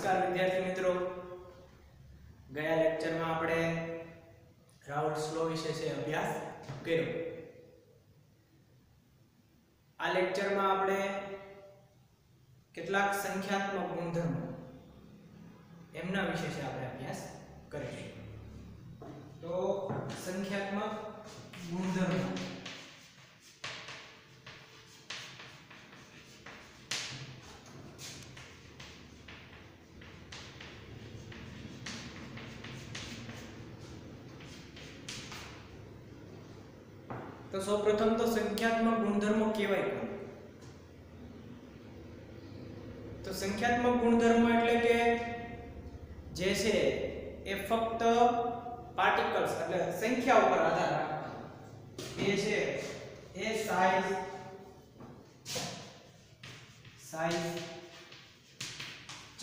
નમસ્કાર વિદ્યાર્થી મિત્રો, ગયા લેક્ચરમાં આપણે રાઉલ્ટ્સ લો વિશે છે અભ્યાસ કર્યો. આ લેક્ચરમાં આપણે કેટલાક સંખ્યાત્મક ગુણધર્મો એમના વિશે છે આપણે અભ્યાસ કરીશું. તો સંખ્યાત્મક ગુણધર્મો तो સૌપ્રથમ તો સંખ્યાત્મક ગુણધર્મો કહેવાય કોને? તો સંખ્યાત્મક ગુણધર્મો એટલે કે જે છે એ ફક્ત પાર્ટિકલ્સ એટલે સંખ્યા ઉપર આધાર રાખતા. એ છે એ સાઈઝ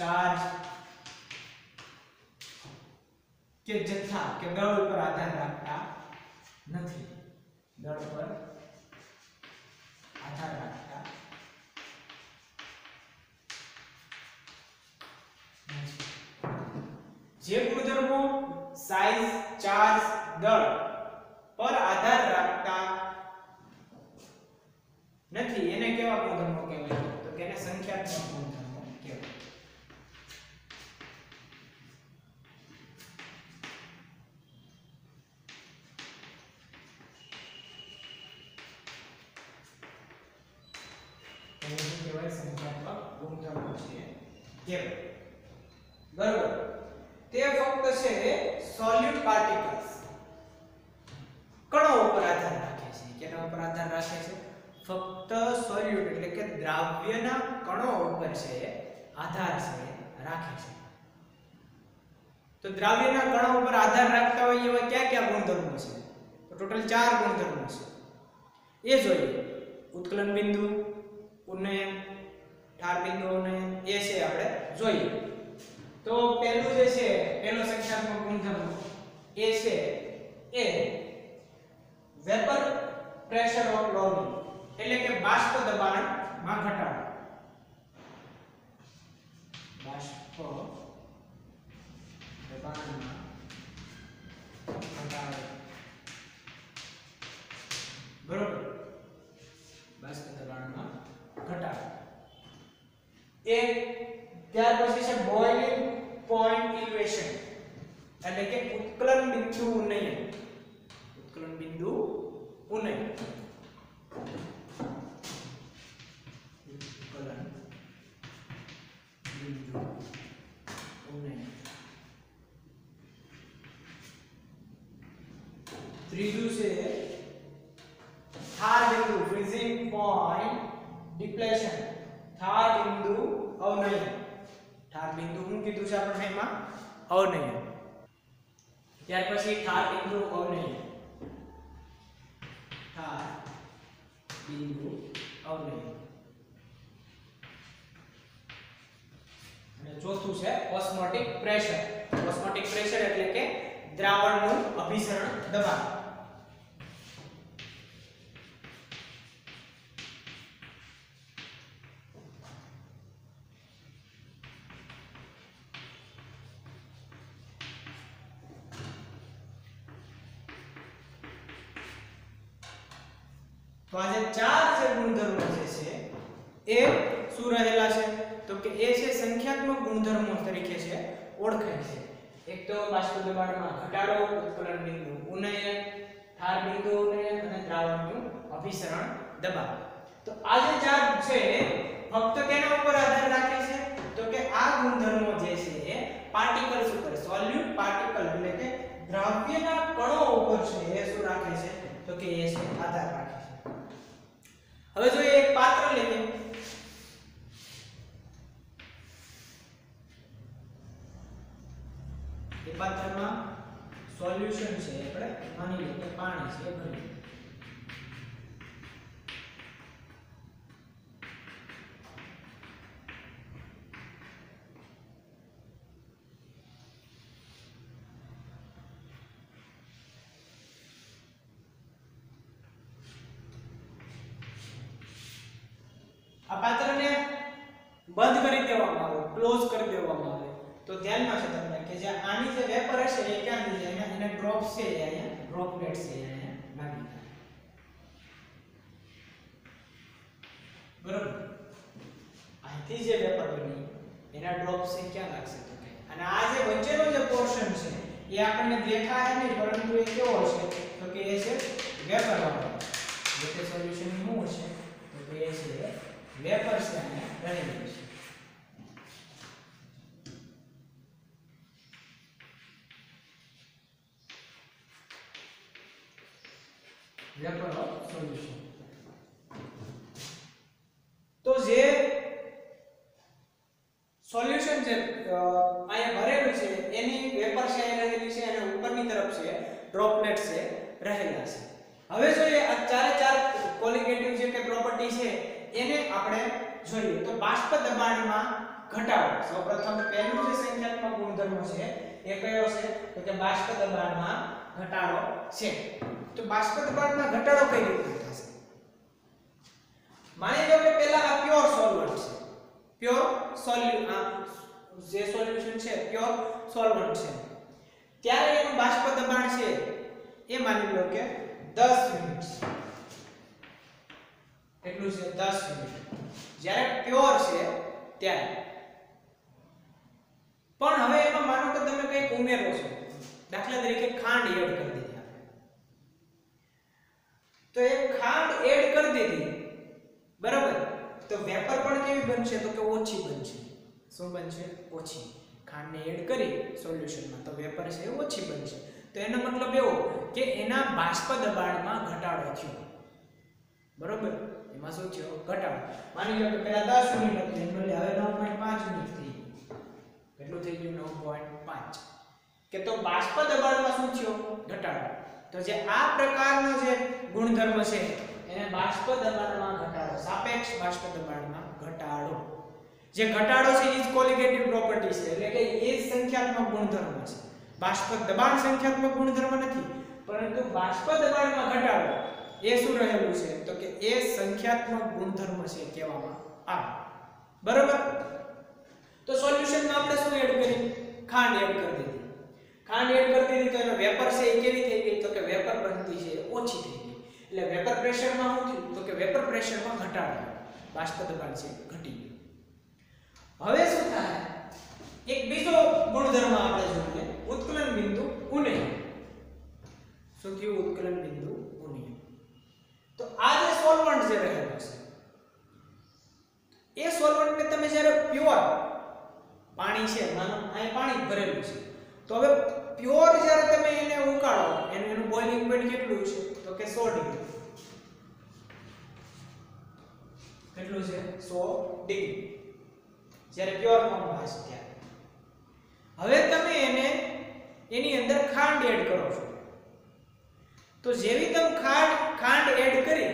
ચાર્જ કે જથ્થા કે દળ ઉપર આધાર રાખતા નથી. દળ પર આધાર રાખતા જે ગુણધર્મો સાઈઝ ચાર્જ દળ પર આધાર રાખતા નથી એને કેવા ગુણધર્મો કહેવાય? તો કે એને સંખ્યાત્મક ગુણધર્મો કહેવાય. સંખ્યાત્મક ગુણધર્મો છે કેવા? બરોબર. તે ફક્ત છે સોલ્યુટ પાર્ટિકલ્સ કણો ઉપર આધાર રાખે છે. કેના ઉપર આધાર રાખે છે? ફક્ત સોલ્યુટ એટલે કે દ્રાવ્યના કણો ઉપર છે આધાર છે રાખે છે. તો દ્રાવ્યના કણો ઉપર આધાર રાખતા હોય એવા કયા કયા ગુણધર્મો છે? તો ટોટલ 4 ગુણધર્મો છે. એ જોઈએ. ઉત્કલન બિંદુ, ઉન્નયન, ઠાર બિંદુ ઉન્નયન એ છે આપણે જોઈએ. તો પહેલું જે છે પહેલો સંખ્યાત્મક ગુણધર્મ એ છે એ વેપર પ્રેશર ઓફ લોડિંગ એટલે કે બાષ્પ દબાણમાં ઘટાડો. બાષ્પ દબાણમાં ઘટાડો. બરોબર. બાષ્પ દબાણમાં ઘટાડો. એક ત્યાર પછી છે બોઇલિંગ પોઈન્ટ ઇલેવેશન એટલે કે ઉત્કલન બિંદુ ઉન્નયન. ઉત્કલન બિંદુ ઉન્નયન. ઉત્કલન બિંદુ ઉન્નયન. ત્રીજું છે ઠાર બિંદુ ફ્રીઝિંગ પોઈન્ટ ડિપ્લેશન. ઠાર બિંદુ અવનયન. ઠાર બિંદુ શું કીધું છે આપણે એમાં? અવનયન. ત્યાર પછી ઠાર બિંદુ અવનયન. ઠાર બિંદુ અવનયન. અને ચોથું છે ઓસ્મોટિક પ્રેશર. ઓસ્મોટિક પ્રેશર એટલે કે દ્રાવણનું અભિસરણ દબાણ. તો આ જે 4 જે ગુણધર્મો જે છે એ શું રહેલા છે? તો કે એ છે સંખ્યાત્મક ગુણધર્મો તરીકે છે ઓળખાય છે. એક તો બાષ્પ દબાણમાં ઘટાડો, ઉત્કલન બિંદુ ઉન્નયન, ઠાર બિંદુ ઉન્નયન અને દ્રાવણનું અભિસરણ દબાણ. તો આ જે 4 છે ફક્ત કેના ઉપર આધાર રાખે છે? તો કે આ ગુણધર્મો જે છે એ પાર્ટિકલ્સ ઉપર, સોલ્યુટ પાર્ટિકલ એટલે કે દ્રાવ્યના કણો ઉપર છે એ શું રાખે છે? તો કે એ છે આધાર રાખે છે. હવે જો એક પાત્ર લઈએ. એ પાત્રમાં સોલ્યુશન છે આપણે માની લઈએ કે પાણી છે ભરી. આ પાત્રને બંધ કરી દેવામાં આવે, ક્લોઝ કરી દેવામાં આવે. તો ધ્યાનમાં છે તમને કે જે આની જે વેપર હશે એ ક્યાંથી જાય એને ડ્રોપ્સ છે અહીંયા ડ્રોપલેટ્સ છે અહીંયા લાગી જાય બરોબર અહીંથી જે વેપર બની એના ડ્રોપ્સ છે ક્યાં લાગશે તો કે અને આ જે વચ્ચેનો જે પોર્શન છે એ આપણને દેખાય નહીં પરંતુ એ કેવો હશે તો કે એ છે વેપર વાળો એટલે સોલ્યુશન શું હશે તો કે એ છે વેપર છે અહીંયા રહેલું છે વેપર ઓફ સોલ્યુશન તો જે સોલ્યુશન જે અહીંયા ભરેલું છે એની વેપર છે રહેલી છે અને ઉપરની તરફ છે ડ્રોપલેટ છે રહેલા છે હવે જોઈએ આ ચારે ચાર કોલિગેટિવ જે કે પ્રોપર્ટી છે એને આપણે જોઈએ તો બાષ્પ દબાણમાં ઘટાડો સૌપ્રથમ પહેલું જે સંખ્યાત્મક ગુણધર્મ છે એ કયો છે તો કે બાષ્પ દબાણમાં ઘટાડો છે તો બાષ્પ દબાણમાં ઘટાડો કઈ રીતે થશે માની લો કે પહેલા આ પ્યોર સોલ્વન્ટ છે પ્યોર જે સોલ્યુશન છે પ્યોર સોલ્વન્ટ છે ત્યારે એનું બાષ્પ દબાણ છે એ માની લો કે 10 યુનિટ એટલું છે 10 યુનિટ જ્યારે પ્યોર છે ત્યારે પણ હવે એમાં માનો કે તમે કંઈક ઉમેરો છો દાખલા તરીકે ખાંડ એડ કરી દીધી આપણે તો એ ખાંડ એડ કરી દીધી બરાબર તો વેપર પણ કેવી બનશે તો કે ઓછી બનશે શું બનશે ઓછી ખાંડને એડ કરી સોલ્યુશનમાં તો વેપર છે એ ઓછી બનશે તો એનો મતલબ એવો કે એના બાષ્પ દબાણમાં ઘટાડો થયો બરોબર એમાં શું થયો ઘટાડો માની લો કે પહેલા 10 યુનિટ હતું એનો હવે 9.5 યુનિટ થઈ કેટલું થઈ ગયું 9.5 કે તો બાષ્પ દબાણમાં શું થયો ઘટાડો તો જે આ પ્રકારનો જે ગુણધર્મ છે એને બાષ્પ દબાણમાં ઘટાડો સાપેક્ષ બાષ્પ દબાણમાં ઘટાડો જે ઘટાડો છે એ જ કોલિગેટિવ પ્રોપર્ટી છે એટલે કે એ જ સંખ્યાત્મક ગુણધર્મ છે બાષ્પ દબાણ સંખ્યાત્મક ગુણધર્મ નથી પરંતુ બાષ્પ દબાણમાં ઘટાડો એ શું રહેલું છે તો કે એ સંખ્યાત્મક ગુણધર્મ છે કહેવામાં આવે બરાબર તો સોલ્યુશનમાં આપણે શું એડ કરી ખાંડ એડ કરી દીધી ખાંડ એડ કરી દીધી તો એનો વેપર છે એ કેવી થઈ ગઈ તો કે વેપર બનતી છે ઓછી થઈ ગઈ એટલે વેપર પ્રેશરમાં શું થયું તો કે વેપર પ્રેશરમાં ઘટાડો બાષ્પ દબાણ છે ઘટી ગયું હવે શું થાય એક બીજો ગુણધર્મ આપણે જોઈએ ઉત્કલન બિંદુ ઉન્નયન શું થયું ઉત્કલન બિંદુ ઉન્નયન તો આ જે સોલ્વન્ટ જે રહેલો છે એ સોલ્વન્ટને તમે જ્યારે પ્યોર પાણી છે માનો અહીં પાણી ભરેલું છે તો હવે પ્યોર જ્યારે તમે એને ઉકાળો એનું બોઇલિંગ પોઈન્ટ કેટલું છે તો કે 100 ડિગ્રી કેટલું છે 100 ડિગ્રી જ્યારે પ્યોર ફોર્મમાં હશે ત્યારે હવે તમે એની અંદર ખાંડ એડ કરો છો તો જેવી તમે ખાંડ એડ કરી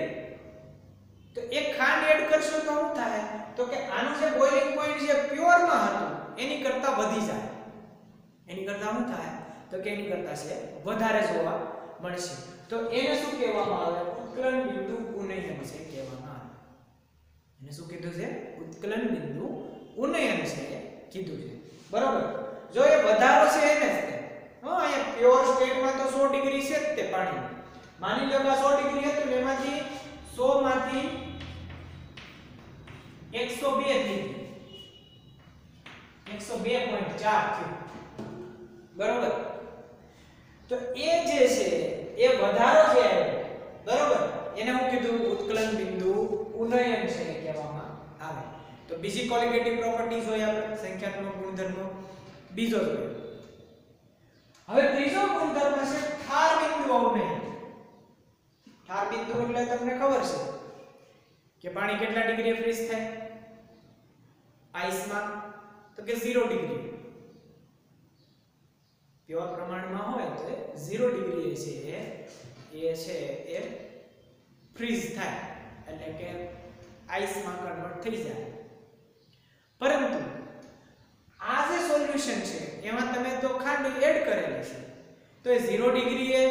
તો એક ખાંડ એડ કરશો તો શું થાય તો કે આનું જે બોઇલિંગ પોઈન્ટ જે પ્યોર માં હતું એની કરતા વધી જાય એની કરતા શું થાય તો કે એની કરતા છે વધારે જોવા મળશે તો એને શું કહેવામાં આવે ઉત્કલન બિંદુ ઉન્નયન છે કહેવામાં આવે એને શું કીધું છે ઉત્કલન બિંદુ ઉન્નયન છે કીધું છે બરોબર જો એ વધારો છે એને જ તે અહીંયા પ્યોર સ્ટેટમાં તો 100 ડિગ્રી છે જ તે પાણી માની લો કે 100 ડિગ્રી હતું એમાંથી 100 માંથી 102 થઈ ગયું 102.4 થયું બરોબર તો એ જે છે એ વધારો છે બરોબર એને હું કીધું ઉત્કલન બિંદુ ઉન્નયન છે કહેવામાં આવે તો બીજી ક્વોલિટેટિવ પ્રોપર્ટીઝ હોય આપણે સંખ્યાત્મક ગુણધર્મો બીજો જોઈએ હવે ત્રીજો ગુણધર્મ છે ઠાર બિંદુ ઉન્નયન ઠાર બિંદુ એટલે તમને ખબર છે કે પાણી કેટલા ડિગ્રીએ ફ્રીઝ થાય આઈસમાં તો કે 0 ડિગ્રી પ્યોર પ્રમાણમાં હોય તો 0 ડિગ્રી છે એ ફ્રીઝ થાય એટલે કે આઈસમાં કન્વર્ટ થઈ જાય પરંતુ આ જે સોલ્યુશન છે એમાં તમે તો ખાંડ એડ કરેલી છે તો એ 0 ડિગ્રીએ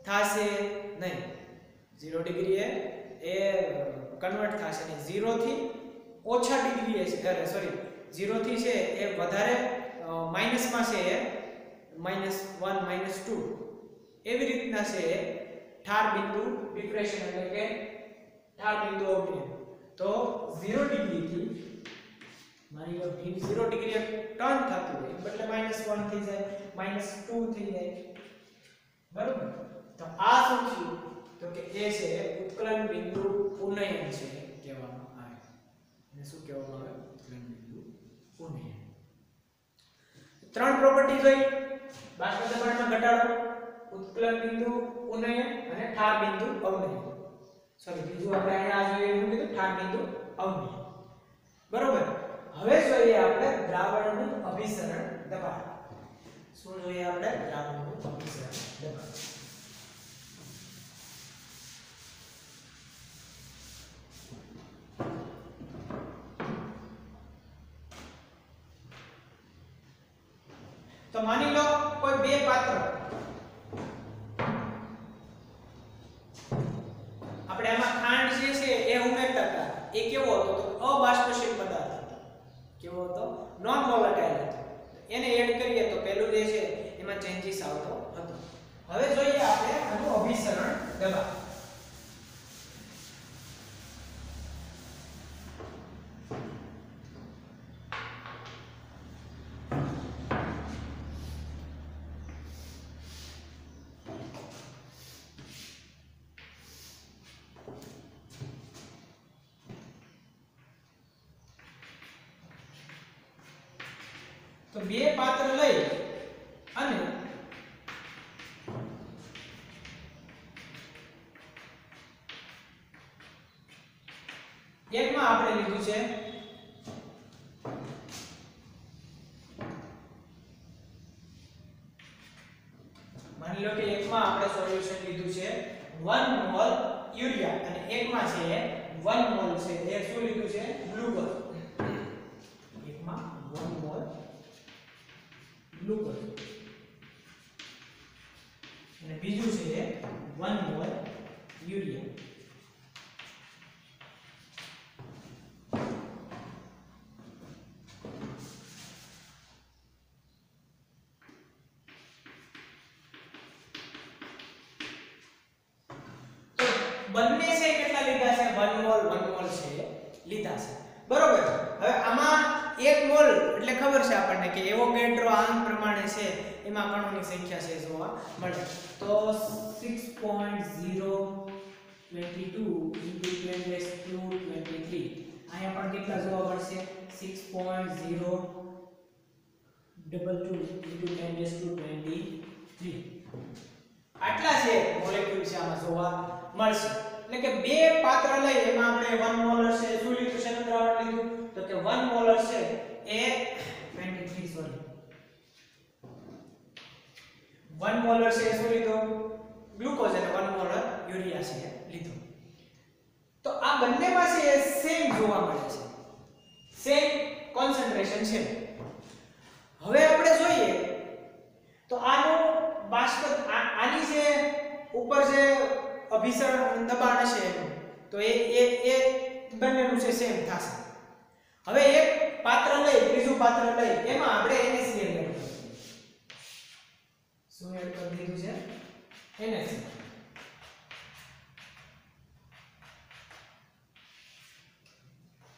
થાશે નહીં 0 ડિગ્રીએ એ કન્વર્ટ થાશે નહીં 0 થી ઓછા ડિગ્રીએ છે 0 થી છે એ વધારે માઈનસ માં છે -1 -2 એવી રીતના છે ઠાર બિંદુ ડિપ્રેશન એટલે કે ઠાર બિંદુ અવનય તો 0 ડિગ્રી થી માની લો 0 ડિગ્રી ટર્ન થતું હોય એટલે -1 થઈ જાય -2 થઈ જાય બરોબર તો આ શું થયું તો કે એ છે ઉત્કલન બિંદુ ઉન્નયન છે કહેવામાં આવે એને શું કહેવામાં આવે ઉત્કલન બિંદુ ઉન્નયન ત્રણ પ્રોપર્ટી જોઈ બાષ્પ દબાણમાં ઘટાડો ઉત્કલન બિંદુ ઉન્નયન અને ઠાર બિંદુ અવનયન સોરી બીજું આપણે અહીંયા આ જોઈએ શું કીધું ઠાર બિંદુ અવનયન બરોબર હવે જોઈએ આપણે દ્રાવણનું અભિસરણ દબાણ શું જોઈએ આપણે દ્રાવણનું અભિસરણ દબાણ તો માની લો કોઈ બે પાત્ર આપણે આમાં ખાંડ જે છે એ ઉમેરતા હતા એ કેવો હતો તો અબાષ્પશીલ પદાર્થ હતો કેવો હતો નોન વોલેટાઇલ હતો એને એડ કરીએ તો પહેલું જે છે એમાં ચેન્જીસ આવતો હતો હવે જોઈએ આપણે આનું અભિસરણ દબાણ તો બે પાત્ર લઈ અને એકમાં આપણે લીધું છે માની લો કે એકમાં આપણે સોલ્યુશન લીધું છે 1 મોલ યુરિયા અને એકમાં છે 1 મોલ છે એ શું લીધું છે ગ્લુકોઝ એકમાં 1 મોલ ગ્લુકોઝ અને બીજું છે 1 મોલ યુરિયા બંને છે કેટલા લીધા છે 1 મોલ છે લીધા છે બરોબર હવે આમાં 1 મોલ એટલે ખબર છે આપણને કે એવોગેડ્રો આંક પ્રમાણે છે એમાં કણોની સંખ્યા છે જોવા મળે તો 6.022 * 10^23 અહીંયા પણ કેટલા જોવા મળશે 6.022 * 10^23 આટલા છે મોલેક્યુલ છે આમાં જોવા મળશે એટલે કે બે પાત્ર લઈ એમાં આપણે 1 મોલર છે શું લીધું છે દ્રાવણ લીધું તો કે 1 મોલર છે એ 23 સોરી 1 મોલર છે શું લીધું ગ્લુકોઝ અને 1 મોલર યુરિયા છે લીધું તો આ બંનેમાં છે સેમ જોવા મળે છે સેમ કોન્સન્ટ્રેશન છે હવે આપણે જોઈએ તો આનું બાષ્પ આની જે ઉપર જે અભિસરણ દબાણ હશે તો એ બંનેનું છે સેમ થશે હવે એક પાત્ર લઈ ત્રીજું પાત્ર લઈ એમાં આપણે NaCl એડ કરીશું શું એડ કરી દીધું છે NaCl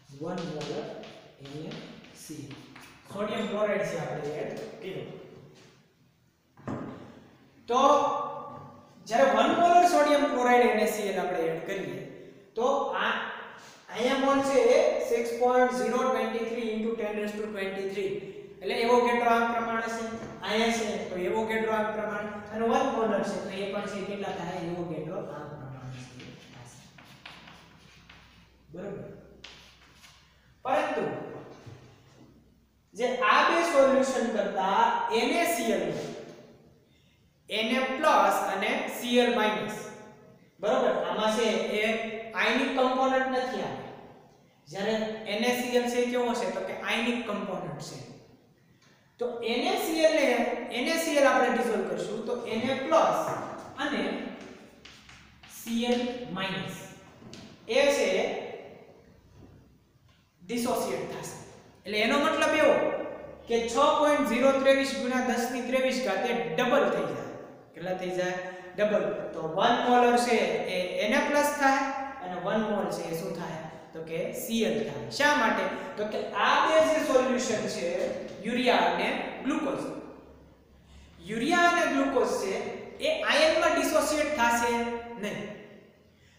1 molar NaCl sodium chloride છે આપણે એડ કર્યું તો જ્યારે 1 મોલર સોડિયમ ક્લોરાઇડ NaCl આપણે એડ કરીએ તો આ અહીંયા મોલ છે એ 6.023 * 10^23 એટલે એવોગેડ્રો આંક પ્રમાણે છે અહીંયા છે તો એવોગેડ્રો આંક પ્રમાણે અને 1 મોલર છે તો એ પણ છે કેટલા થાય એવોગેડ્રો આંક પ્રમાણે છે બરોબર પરંતુ જે આ બે સોલ્યુશન કરતા NaCl Na+ અને Cl- બરોબર આમાં છે એ આયનિક કમ્પોનન્ટ નથી આવે જ્યારે NaCl છે કેવો છે તો કે આયનિક કમ્પોનન્ટ છે તો NaCl આપણે ડિસોલ્વ કરશું તો Na+ અને Cl- એ છે ડિસોસિએટ થશે એટલે એનો મતલબ એવો કે 6.023 ગુણ્યા 10 ની 23 ઘાત એ ડબલ થઈ જાય. કેટલા થઈ જાય? ડબલ. તો 1 મોલર છે એ Na પ્લસ થાય અને 1 મોલ છે એ શું થાય? તો કે Cl થાય. શા માટે? તો કે આ બે જે સોલ્યુશન છે યુરિયા અને ગ્લુકોઝ, યુરિયા અને ગ્લુકોઝ છે એ આયનમાં ડિસોસિએટ થશે નહીં.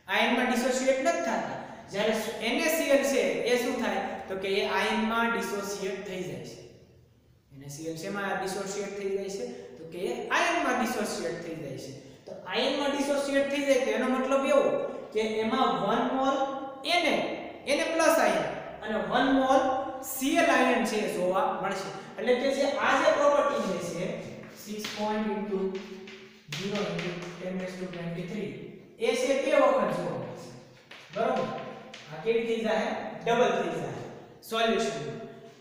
આયનમાં ડિસોસિએટ નથી થતા. જ્યારે NaCl છે એ શું થાય? તો કે એ આયનમાં ડિસોસિએટ થઈ જાય છે. NaCl શેમાં ડિસોસિએટ થઈ જાય છે? તો કે એ આયનમાં ડિસોસિએટ થઈ જાય છે. તો આયનમાં ડિસોસિએટ થઈ જાય તો એનો મતલબ એવો કે એમાં 1 મોલ Na પ્લસ આયન અને 1 મોલ Cl આયન છે જોવા મળશે. એટલે કે જે આ જે પ્રોપર્ટી છે 6 0 1023 એ છે બે વખત જોવા મળશે. બરોબર? આ કેવી થઈ જાય? ડબલ થઈ જાય સોલ્યુશન.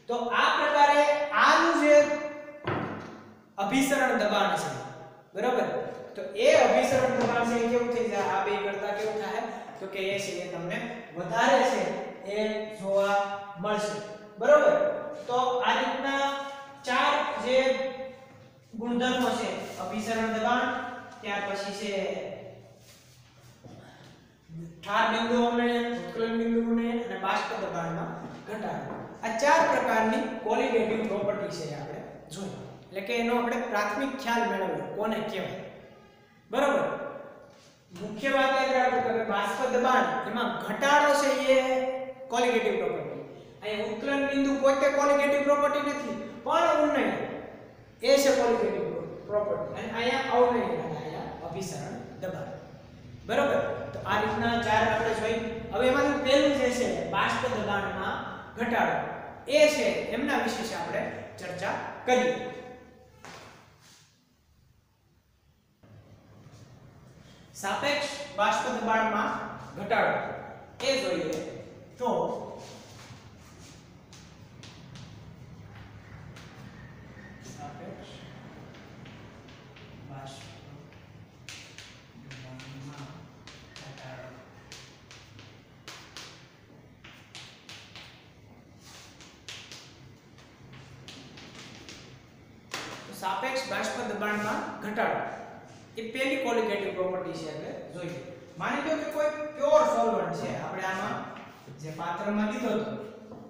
તો આ પ્રકારે આનું જે અભિસરણ દબાણ છે, બરોબર, તો એ અભિસરણ દબાણ છે કેવું થઈ જાય? આ બે કરતા કેવું થાય? તો કે એ છે એ તમને વધારે છે એ જોવા મળશે. બરોબર? તો આ રીતના ચાર જે ગુણધર્મો છે, અભિસરણ દબાણ, ત્યાર પછી છે ઠાર બિંદુ ઉન્નયન, ઉત્કલન બિંદુ ઉન્નયન અને બાષ્પ દબાણમાં ઘટાડો. આ ચાર પ્રકારની ક્વોલિટેટિવ પ્રોપર્ટી છે આપણે જોઈ. એટલે કે એનો આપણે પ્રાથમિક ખ્યાલ મેળવ્યો કોને કહેવાય. બરોબર? મુખ્ય વાત એ રાખો કે બાષ્પ દબાણ એમાં ઘટાડો છે એ ક્વોલિટેટિવ પ્રોપર્ટી. અહીંયા ઉત્કલન બિંદુ પોતે ક્વોલિટેટિવ પ્રોપર્ટી નથી, પણ ઉન્નયન એ છે ક્વોલિટેટિવ પ્રોપર્ટી. અને અહીંયા અવનયન અને અહીંયા અભિસરણ દબાણ. બરોબર? તો આ રીતના ચાર આપણે જોઈ. હવે એમાંથી પહેલું જે છે બાષ્પ દબાણમાં ઘટાડો, એ છે એમના વિશે આપણે ચર્ચા કરીએ. સાપેક્ષ બાષ્પ દબાણમાં ઘટાડો એ જોઈએ તો સાપેક્ષ બાષ્પ દબાણમાં ઘટાડો તો સાપેક્ષ બાષ્પ દબાણમાં ઘટાડો એ પહેલી ક્વોલિટેટિવ પ્રોપર્ટી છે આપણે જોઈએ. માની લો કે કોઈ પ્યોર સોલ્વન્ટ છે, આપણે આમાં જે પાત્રમાં લીધો હતો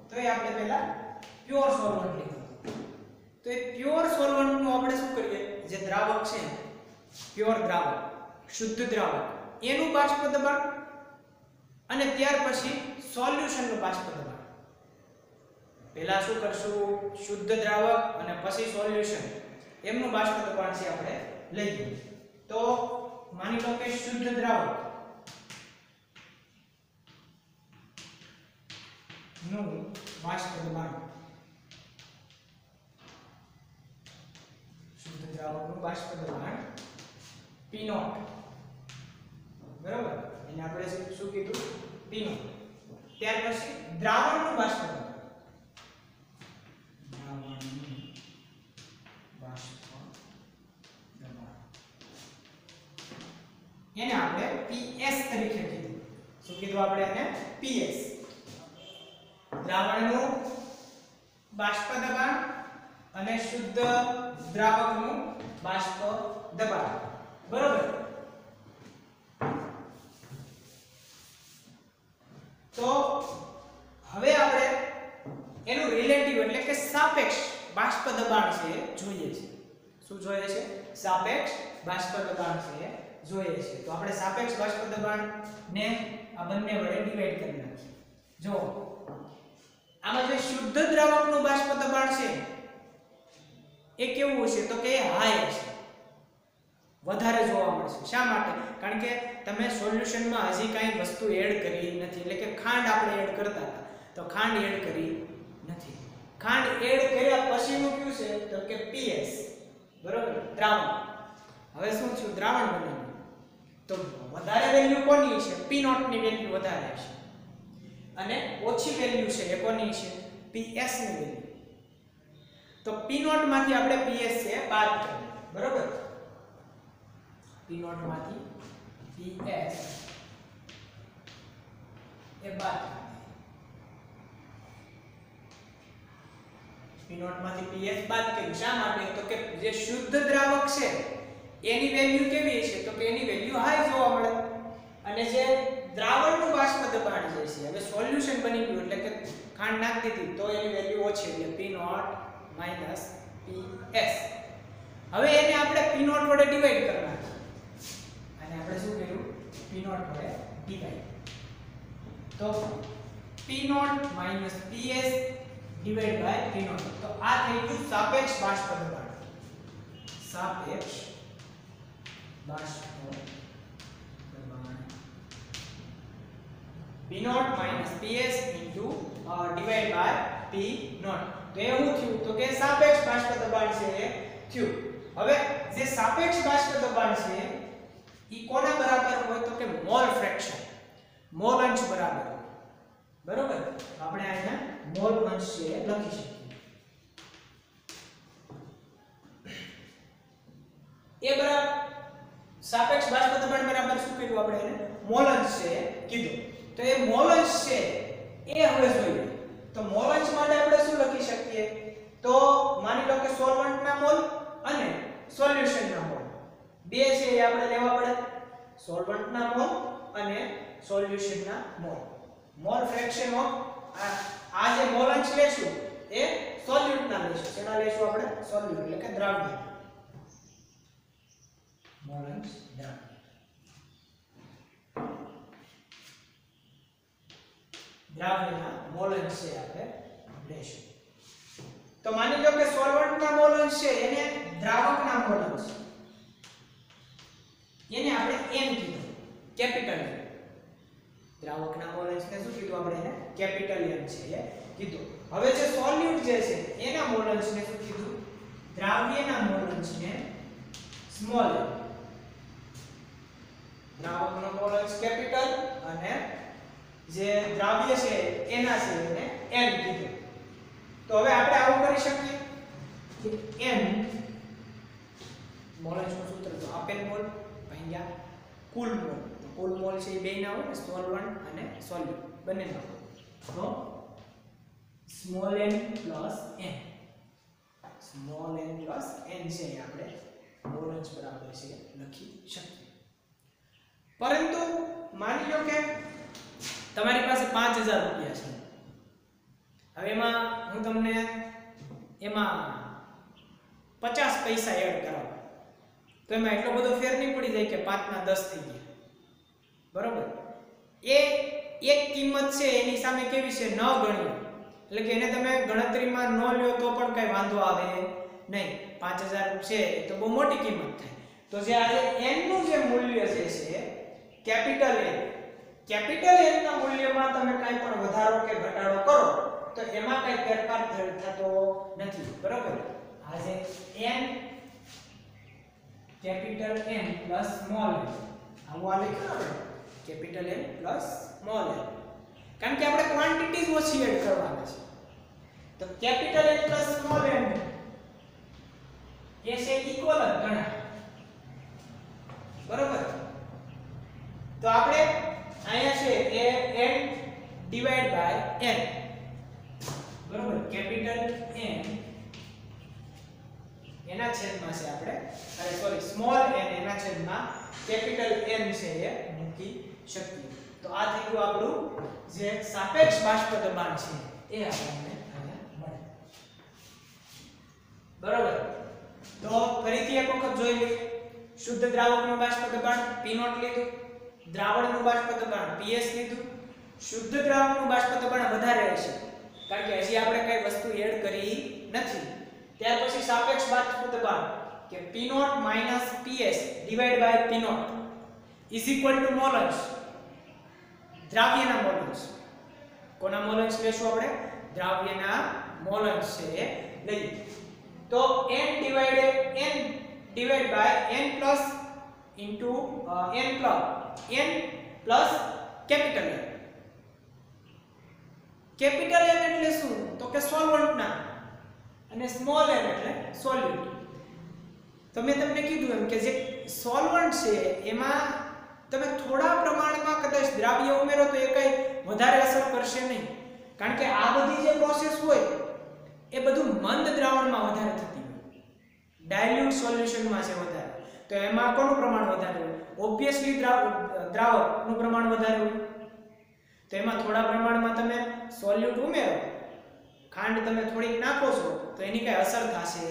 તો એ આપણે પહેલા પ્યોર સોલ્વન્ટ લીધો હતો. તો એ પ્યોર સોલ્વન્ટ નું આપણે શું કરીએ? જે દ્રાવક છે, પ્યોર દ્રાવક, શુદ્ધ દ્રાવક, એનું બાષ્પ દબાણ અને ત્યાર પછી સોલ્યુશન નું બાષ્પ દબાણ. પહેલા શું કરશું? શુદ્ધ દ્રાવક અને પછી સોલ્યુશન એમનું બાષ્પ દબાણ છે આપણે લઈએ. તો માની લો કે શુદ્ધ દ્રાવક નું બાષ્પ દબાણ, શુદ્ધ દ્રાવકનું બાષ્પ દબાણ P0, બરાબર? એને આપણે શું કીધું? P0. ત્યાર પછી દ્રાવણનું બાષ્પ દબાણ, દ્રાવણનું બાષ્પ દબાણ એને આપણે PS તરીકે કીધું. શું કીધું આપણે એને? PS. દ્રાવણનું બાષ્પ દબાણ અને શુદ્ધ દ્રાવકનું બાષ્પ દબાણ. બરોબર? તો હવે આપણે એનું રિલેટિવ એટલે કે સાપેક્ષ બાષ્પ દબાણ છે જોઈએ છે. શું જોઈએ છે? સાપેક્ષ બાષ્પ દબાણ છે જોઈએ છે. તો આપણે સાપેક્ષ બાષ્પ દબાણ ને આ બંને વડે ડિવાઈડ કરી નાખીએ. જો આમાં જે શુદ્ધ દ્રાવકનું બાષ્પ દબાણ છે એ કેવું છે? તો કે હાઈ છે, વધારે જોવા મળશે. શા માટે? કારણ કે તમે સોલ્યુશનમાં હજી કાંઈ વસ્તુ એડ કરી નથી. એટલે કે ખાંડ આપણે એડ કરતા હતા તો ખાંડ એડ કરી નથી. ખાંડ એડ કર્યા પછીનું કયું છે? તો કે PS. બરોબર? દ્રાવણ. હવે શું થયું? દ્રાવણ બન્યું. તો વધારે વેલ્યુ કોની છે? P0 ની વેલ્યુ વધારે છે અને ઓછી વેલ્યુ છે એ કોની છે? PS ની વેલ્યુ. તો P0 માંથી આપણે PS છે બાદ કરીએ. બરોબર? P0 માંથી PS એ બાદ કરીએ. P0 માંથી PS બાદ કર્યું. શા માટે? તો કે જે શુદ્ધ દ્રાવક છે એની વેલ્યુ કેવી છે? તો કે એની વેલ્યુ હાઈ જોવા મળે અને જે દ્રાવણનું બાષ્પ દબાણ જે છે હવે સોલ્યુશન બની ગયું એટલે કે ખાંડ નાખી દીધી તો એની વેલ્યુ ઓછી એટલે P0 PS. હવે એને આપણે P0 વડે ડિવાઈડ કરવાના અને આપણે શું કર્યું? P0 વડે ડિવાઈડ તો P0 PS divided by P0 તો આ થઈ ગયું સાપેક્ષ બાષ્પ દબાણ. સાપેક્ષ બાષ્પ દબાણ P0 PS divided by P0 તો એવું થયું તો કે સાપેક્ષ બાષ્પ દબાણ છે એ થયું. હવે જે સાપેક્ષ બાષ્પ દબાણ છે ઈ કોના બરાબર હોય? તો કે મોલ ફ્રેક્શન, મોલ અંશ બરાબર. બરોબર? આપણે અહીંયા મોલ અંશ છે લખી શકીએ. એ બરાબર સાપેક્ષ બાષ્પ દબાણ બરાબર શું કીધું આપણે એને? મોલ અંશ છે કીધું. તો એ મોલ અંશ છે એ હવે જોઈએ. તો મોલ અંશ માટે આપણે શું લખી શકીએ? તો માની લો કે સોલ્વન્ટના મોલ અને સોલ્યુશનના મોલ બે છે એ આપણે લેવા પડે. સોલ્વન્ટના મોલ અને સોલ્યુશનના મોલ. મોલ ફ્રેક્શન ઓફ આ જે મોલ અંશ લેશું એ સોલ્યુટના લેશું. શેના લેશું આપણે? સોલ્યુટ એટલે કે દ્રાવ્ય. મોલ અંશ દ્રાવ્ય. દ્રાવ્યના મોલ અંશ છે આપણે લેશું. તો માની લો કે સોલ્વન્ટના મોલ અંશ છે એને દ્રાવકના મોલ અંશ એને આપણે n કીધું, કેપિટલ N. દ્રાવકના મોલ અંશને શું કીધું આપણે? એને કેપિટલ N છે કીધું. હવે જે સોલ્યુટ જે છે એના મોલ અંશને શું કીધું? દ્રાવ્યના મોલ અંશને સ્મોલ n. દ્રાવકનો મોલ અંશ કેપિટલ અને જે દ્રાવ્ય છે એના છે એને n કીધું. તો હવે આપણે આવું કરી શકીએ કે n મોલ અંશનું સૂત્ર તો આપેલ મોલ ભાગ્યા કુલ મોલ. કુલ મોલ છે એ બેયના હોય, સોલ્વન્ટ અને સોલ્યુટ બંનેના હોય. તો small n plus n, small n plus n છે એ આપણે મોલ અંશ બરાબર છે લખી શકીએ. પરંતુ માની લો કે તમારી પાસે 5000 રૂપિયા છે. હવે એમાં હું તમને એમાં 50 પૈસા એડ કરાવું તો એમાં એટલો બધો ફેર નહીં પડી જાય કે 5 ના 10 થઈ ગયા. બરોબર? એ એક કિંમત છે એની સામે કેવી છે? ન ગણ્યો એટલે કે એને તમે ગણતરીમાં ન લ્યો તો પણ કઈ વાંધો આવે નહીં. 5000 છે તો બહુ મોટી કિંમત થાય. તો જે આ n નું જે મૂલ્ય છે કેપિટલ N, કેપિટલ N ના મૂલ્યમાં તમે કાઈ પણ વધારો કે ઘટાડો કરો તો એમાં કઈ ફેરફાર થતો નથી. બરોબર? આ જે n capital N plus small n આવું આ લખ્યું આપણે capital N plus small n કારણ કે આપણે ક્વોન્ટિટીઝ ઓછી એડ કરવાના છે. તો capital N plus small n એ છે ઇક્વલ જ ગણા. બરોબર? તો આપણે અહીંયા છે એ n ડિવાઇડ બાય n. બરોબર? કેપિટલ N એના છેદમાં છે આપણે સ્મોલ n એના છેદમાં કેપિટલ N છે એ મૂકી શકીએ. તો આ થઈ ગયું આપણું જે સાપેક્ષ બાષ્પ દબાણ છે એ આપણને અહીંયા મળે. બરોબર? તો ફરીથી એક વખત જોઈ લઈએ. શુદ્ધ દ્રાવકનું બાષ્પ દબાણ P0 લીધું, દ્રાવણનું બાષ્પ દબાણ PS લીધું. શુદ્ધ દ્રાવકનું બાષ્પ દબાણ વધારે હશે કારણ કે હજી આપણે કઈ વસ્તુ એડ કરી નથી. ત્યાર પછી સાપેક્ષ બાષ્પ દબાણ કે P0 PS divided by P0 is equal to mall અંશ, દ્રાવ્યના મોલ અંશ. કોના મોલ અંશ લેશું આપણે? દ્રાવ્યના મોલ અંશ છે લઈએ. તો n divided by n plus into n plus capital N. Capital N એટલે શું? તો કે સોલ્વન્ટના અને સ્મોલ n એટલે સોલ્યુટ. તો મેં તમને કીધું એમ કે જે સોલ્વન્ટ છે એમાં તમે થોડા પ્રમાણમાં કદાચ દ્રાવ્ય ઉમેરો તો એ કઈ વધારે અસર કરશે નહીં કારણ કે આ બધી જે પ્રોસેસ હોય એ બધું મંદ ડાયલ્યુટ સોલ્યુશનમાં છે વધારે, તો એમાં કોનું પ્રમાણ વધારે હોય? ઓબ્વિયસલી દ્રાવકનું પ્રમાણ વધારે હોય. તો એમાં થોડા પ્રમાણમાં તમે સોલ્યુટ ઉમેરો, ખાંડ તમે થોડીક નાખો છો તો એની કઈ અસર થશે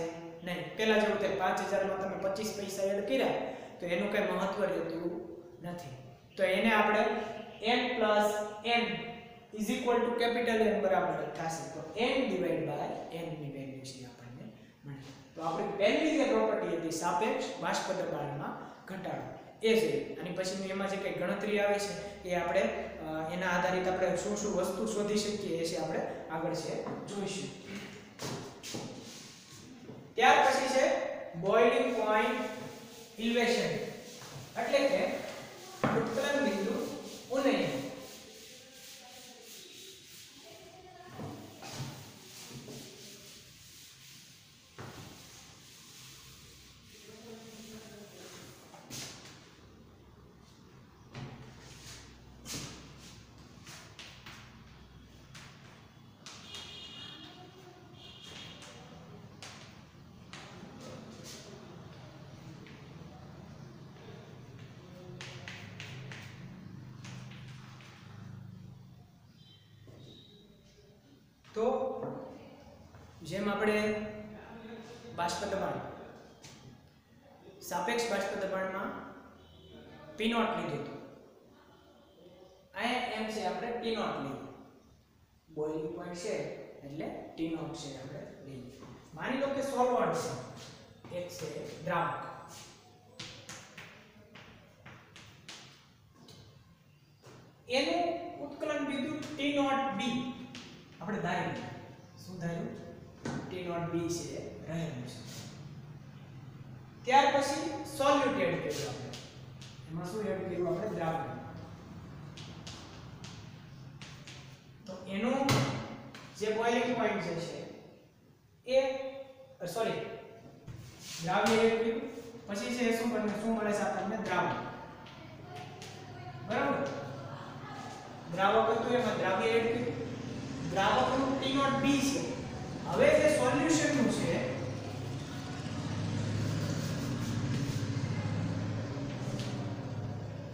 નહીં. પહેલા જેવું તે 5000 માં તમે 25 પૈસા એડ કર્યા તો એનું કઈ મહત્વ રહેતું નથી. તો એને આપણે n + n = કેપિટલ N બરાબર થશે. તો n / n ની વેલ્યુ છે આપણને મળે. તો આપણી પહેલી જે પ્રોપર્ટી હતી સાપેક્ષ બાષ્પ દબાણમાં ઘટાડો એ છે. અને પછી એમાં જે કઈ ગણતરી આવે છે એ આપણે એના આધારિત આપણે શું શું વસ્તુ શોધી શકીએ એ છે આપણે આગળ છે જોઈશું. ત્યાર પછી છે બોઇલિંગ પોઈન્ટ ઇલ્વેશન, એટલે કે ઉત્કલન બિંદુ ઉન્નયન. તો જેમ આપણે બાષ્પ દબાણ સાપેક્ષ બાષ્પ દબાણમાં P0 લીધું હતું, અહીંયા એમ છે આપણે T0 લીધું. બોઇલિંગ પોઈન્ટ છે એટલે T0 છે આપણે લઈએ. માની લો કે સોલ્વન્ટ છે, એક છે દ્રાવક. એનું ઉત્કલન બિંદુ T0B આપણે ધાર્યું. શું ધાર્યું? T0B છે રહેલું છે. ત્યાર પછી સોલ્યુટ એડ કર્યું આપણે. એમાં શું એડ કર્યું આપણે? દ્રાવક. તો એનું જે બોઇલિંગ પોઈન્ટ છે એ સોરી દ્રાવ્ય એડ કર્યું. પછી છે શું મળે છે આપણને? દ્રાવક. બરાબર? દ્રાવક હતું એમાં દ્રાવ્ય એડ કર્યું. દ્રાવકનું T0B છે. હવે જે સોલ્યુશનનું છે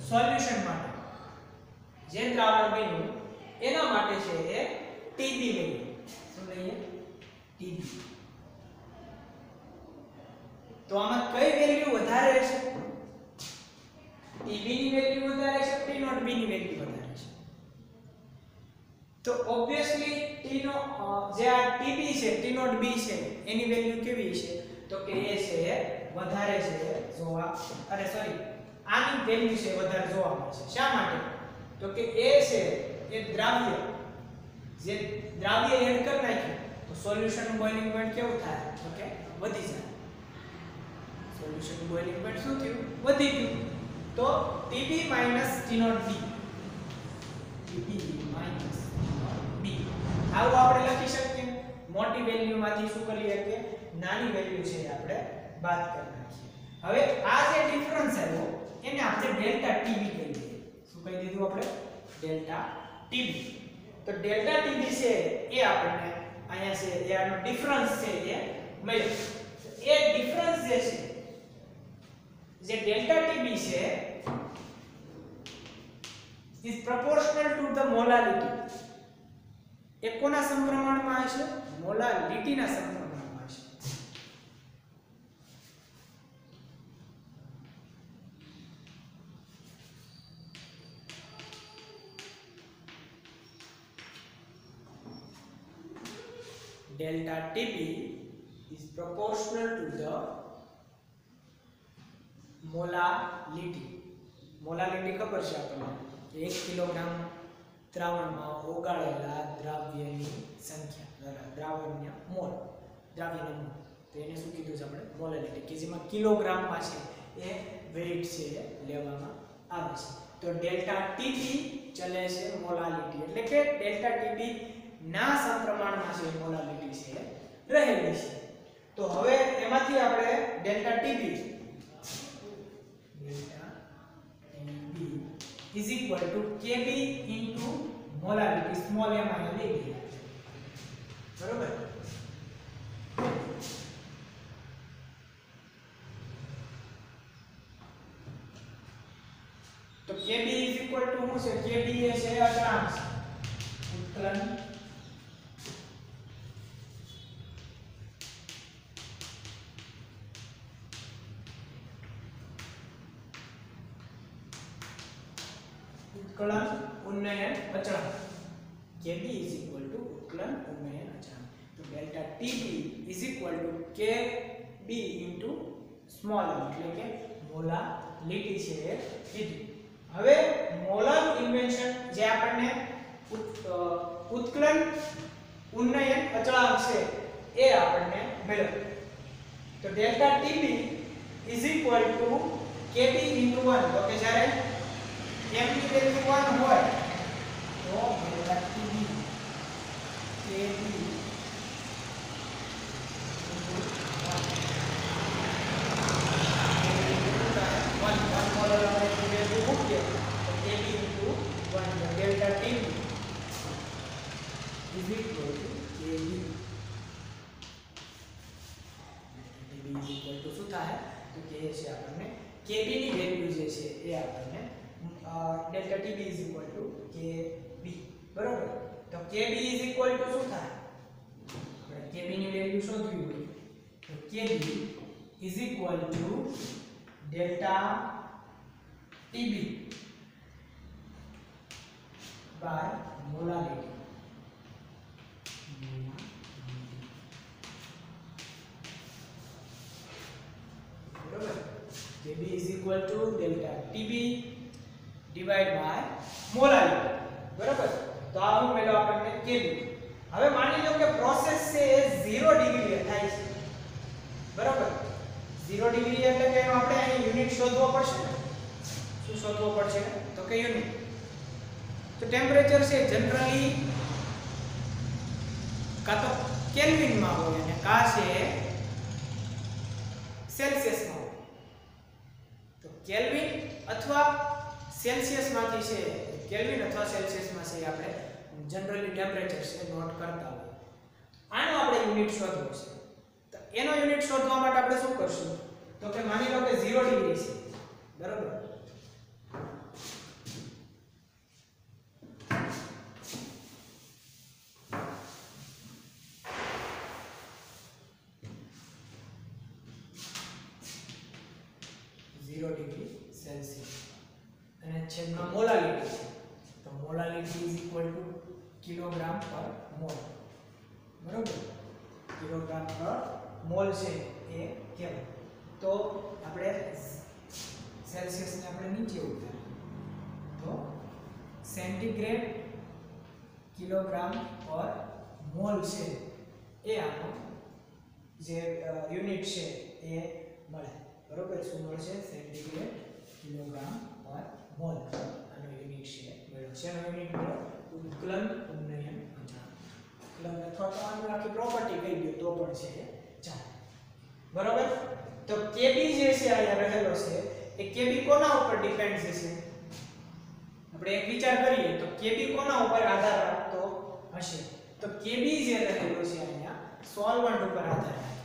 સોલ્યુશન માટે જે દ્રાવણ બન્યું એના માટે છે એ TB લઈએ. શું લઈએ? TB. તો આમાં કઈ વેલ્યુ વધારે છે? TB ની વેલ્યુ વધારે છે, T0B ની વેલ્યુ વધારે છે. તો ઓબ્વિયસલી T નો જે આ TB છે T0B છે એની વેલ્યુ કેવી છે? તો કે એ છે વધારે છે જોવા, અરે સોરી આની વેલ્યુ છે વધારે જોવા મળે છે. શા માટે? તો કે એ છે એ દ્રાવ્ય, જે દ્રાવ્ય એડ કરી નાખ્યું તો સોલ્યુશનનું બોઇલિંગ પોઈન્ટ કેવું થાય? તો કે વધી જાય. સોલ્યુશનનું બોઇલિંગ પોઈન્ટ શું થયું? વધી ગયું. તો TB - T0B, TB - B આવું આપણે લખી શકીએ. મોટી વેલ્યુમાંથી શું કરીએ કે નાની વેલ્યુ છે આપણે બાદ કરી નાખીએ. હવે આ જે ડિફરન્સ આવ્યો એને આપણે ડેલ્ટા TB કહી દઈએ. શું કહી દીધું આપણે? Delta TB. તો ડેલ્ટા TB છે એ આપણને અહીંયા છે એ આનો ડિફરન્સ છે એ મળ્યો. એ ડિફરન્સ જે છે જે ડેલ્ટા TB છે is proportional to the molality. એ કોના સમપ્રમાણમાં હશે? મોલાલિટીના સમપ્રમાણમાં હશે. Delta TB is proportional to the molality. Molality ખબર છે આપણને? 1 કિલોગ્રામ દ્રાવણમાં ઓગાળેલા દ્રાવ્યની સંખ્યા, દ્રાવણના મોલ, દ્રાવ્યના મોલ. તો એને શું કીધું છે આપણે? મોલાલિટી, કે જેમાં કિલોગ્રામમાં છે એ વેઇટ છે લેવામાં આવે છે. તો ડેલ્ટા TB ચલે છે મોલાલિટી, એટલે કે ડેલ્ટા TB ના સમપ્રમાણમાં છે મોલાલિટી છે રહેલી છે. તો હવે એમાંથી આપણે delta TB is equal to Kb into molarity, small m અહીંયા લઈ લઈએ. બરોબર? kb શું છે kb એ છે અચળાંક ઉત્કલન ઉન્નયન અચળાંક kb ઉત્કલન ઉન્નયન અચળાંક તો ડેલ્ટા tb kb સ્મોલ એટલે કે મોલાલિટી છે એ કીધું. હવે મોલર ઇન્વેન્શન જે આપણને ઉત્કલન ઉન્નયન અચળાંક છે એ આપણને મળ્યો. તો ડેલ્ટા tb kb 1 તો કે જ્યારે m ની વેલ્યુ 1 હોય તો ડેલ્ટા tb kb શું થાય તો કે છે આપણને kb ની વેલ્યુ જે છે એ આપણને ડેલ્ટા tb kb બરોબર. તો kb શું થાય આપણે kb ની વેલ્યુ શોધવી હોય તો kb delta tb by molarity. બરોબર. kb delta tb divide by molarity. બરોબર. તો આ હું મેળવ્યો આપણને kb. હવે માની લો કે પ્રોસેસ છે એ 0 ડિગ્રીએ થાય છે. બરોબર. 0 ડિગ્રી એટલે કે એનો આપણે અહીં યુનિટ શોધવો પડશે ને. શું શોધવો પડશે તો કે યુનિટ. તો ટેમ્પરેચર છે જનરલી કા તો કેલ્વિન માં હોય અને કા છે સેલ્સિયસ માં હોય. તો કેલ્વિન અથવા સેલ્સિયસ માંથી છે કેલ્વિન અથવા સેલ્સિયસ માં છે આપણે જનરલી ટેમ્પરેચર છે નોટ કરતા હોય. આનો આપણે યુનિટ શોધવો છે. તો એનો યુનિટ શોધવા માટે આપણે શું કરશું તો કે માની લો કે 0 ડિગ્રી છે. બરોબર. છેદમાં મોલાલિટી છે તો મોલાલિટી કિલોગ્રામ પર મોલ. બરોબર. કિલોગ્રામ પર મોલ છે એ કેવું તો આપણે સેલ્સિયસ ને આપણે નીચે ઉતારીએ તો સેન્ટીગ્રેડ કિલોગ્રામ પર મોલ છે એ આપણો જે યુનિટ છે એ મળે. બરોબર. શું મળશે સેન્ટીગ્રેડ કિલોગ્રામ પર મોલ આનો યુનિટ છે મેળવો. શેનો યુનિટ મેળવો ઉત્કલન ઉન્નયન અચળાંક. ઉત્કલન અથવા તો આની આખી પ્રોપર્ટી કહી દો તો પણ છે ચાલે. બરોબર. તો kb જે છે અહીંયા રહેલો છે એ kb કોના ઉપર ડિપેન્ડ છે આપણે એક વિચાર કરીએ તો kb કોના ઉપર આધાર રાખતો હશે તો kb જે રહેલો છે અહીંયા સોલ્વન્ટ ઉપર આધાર રાખે.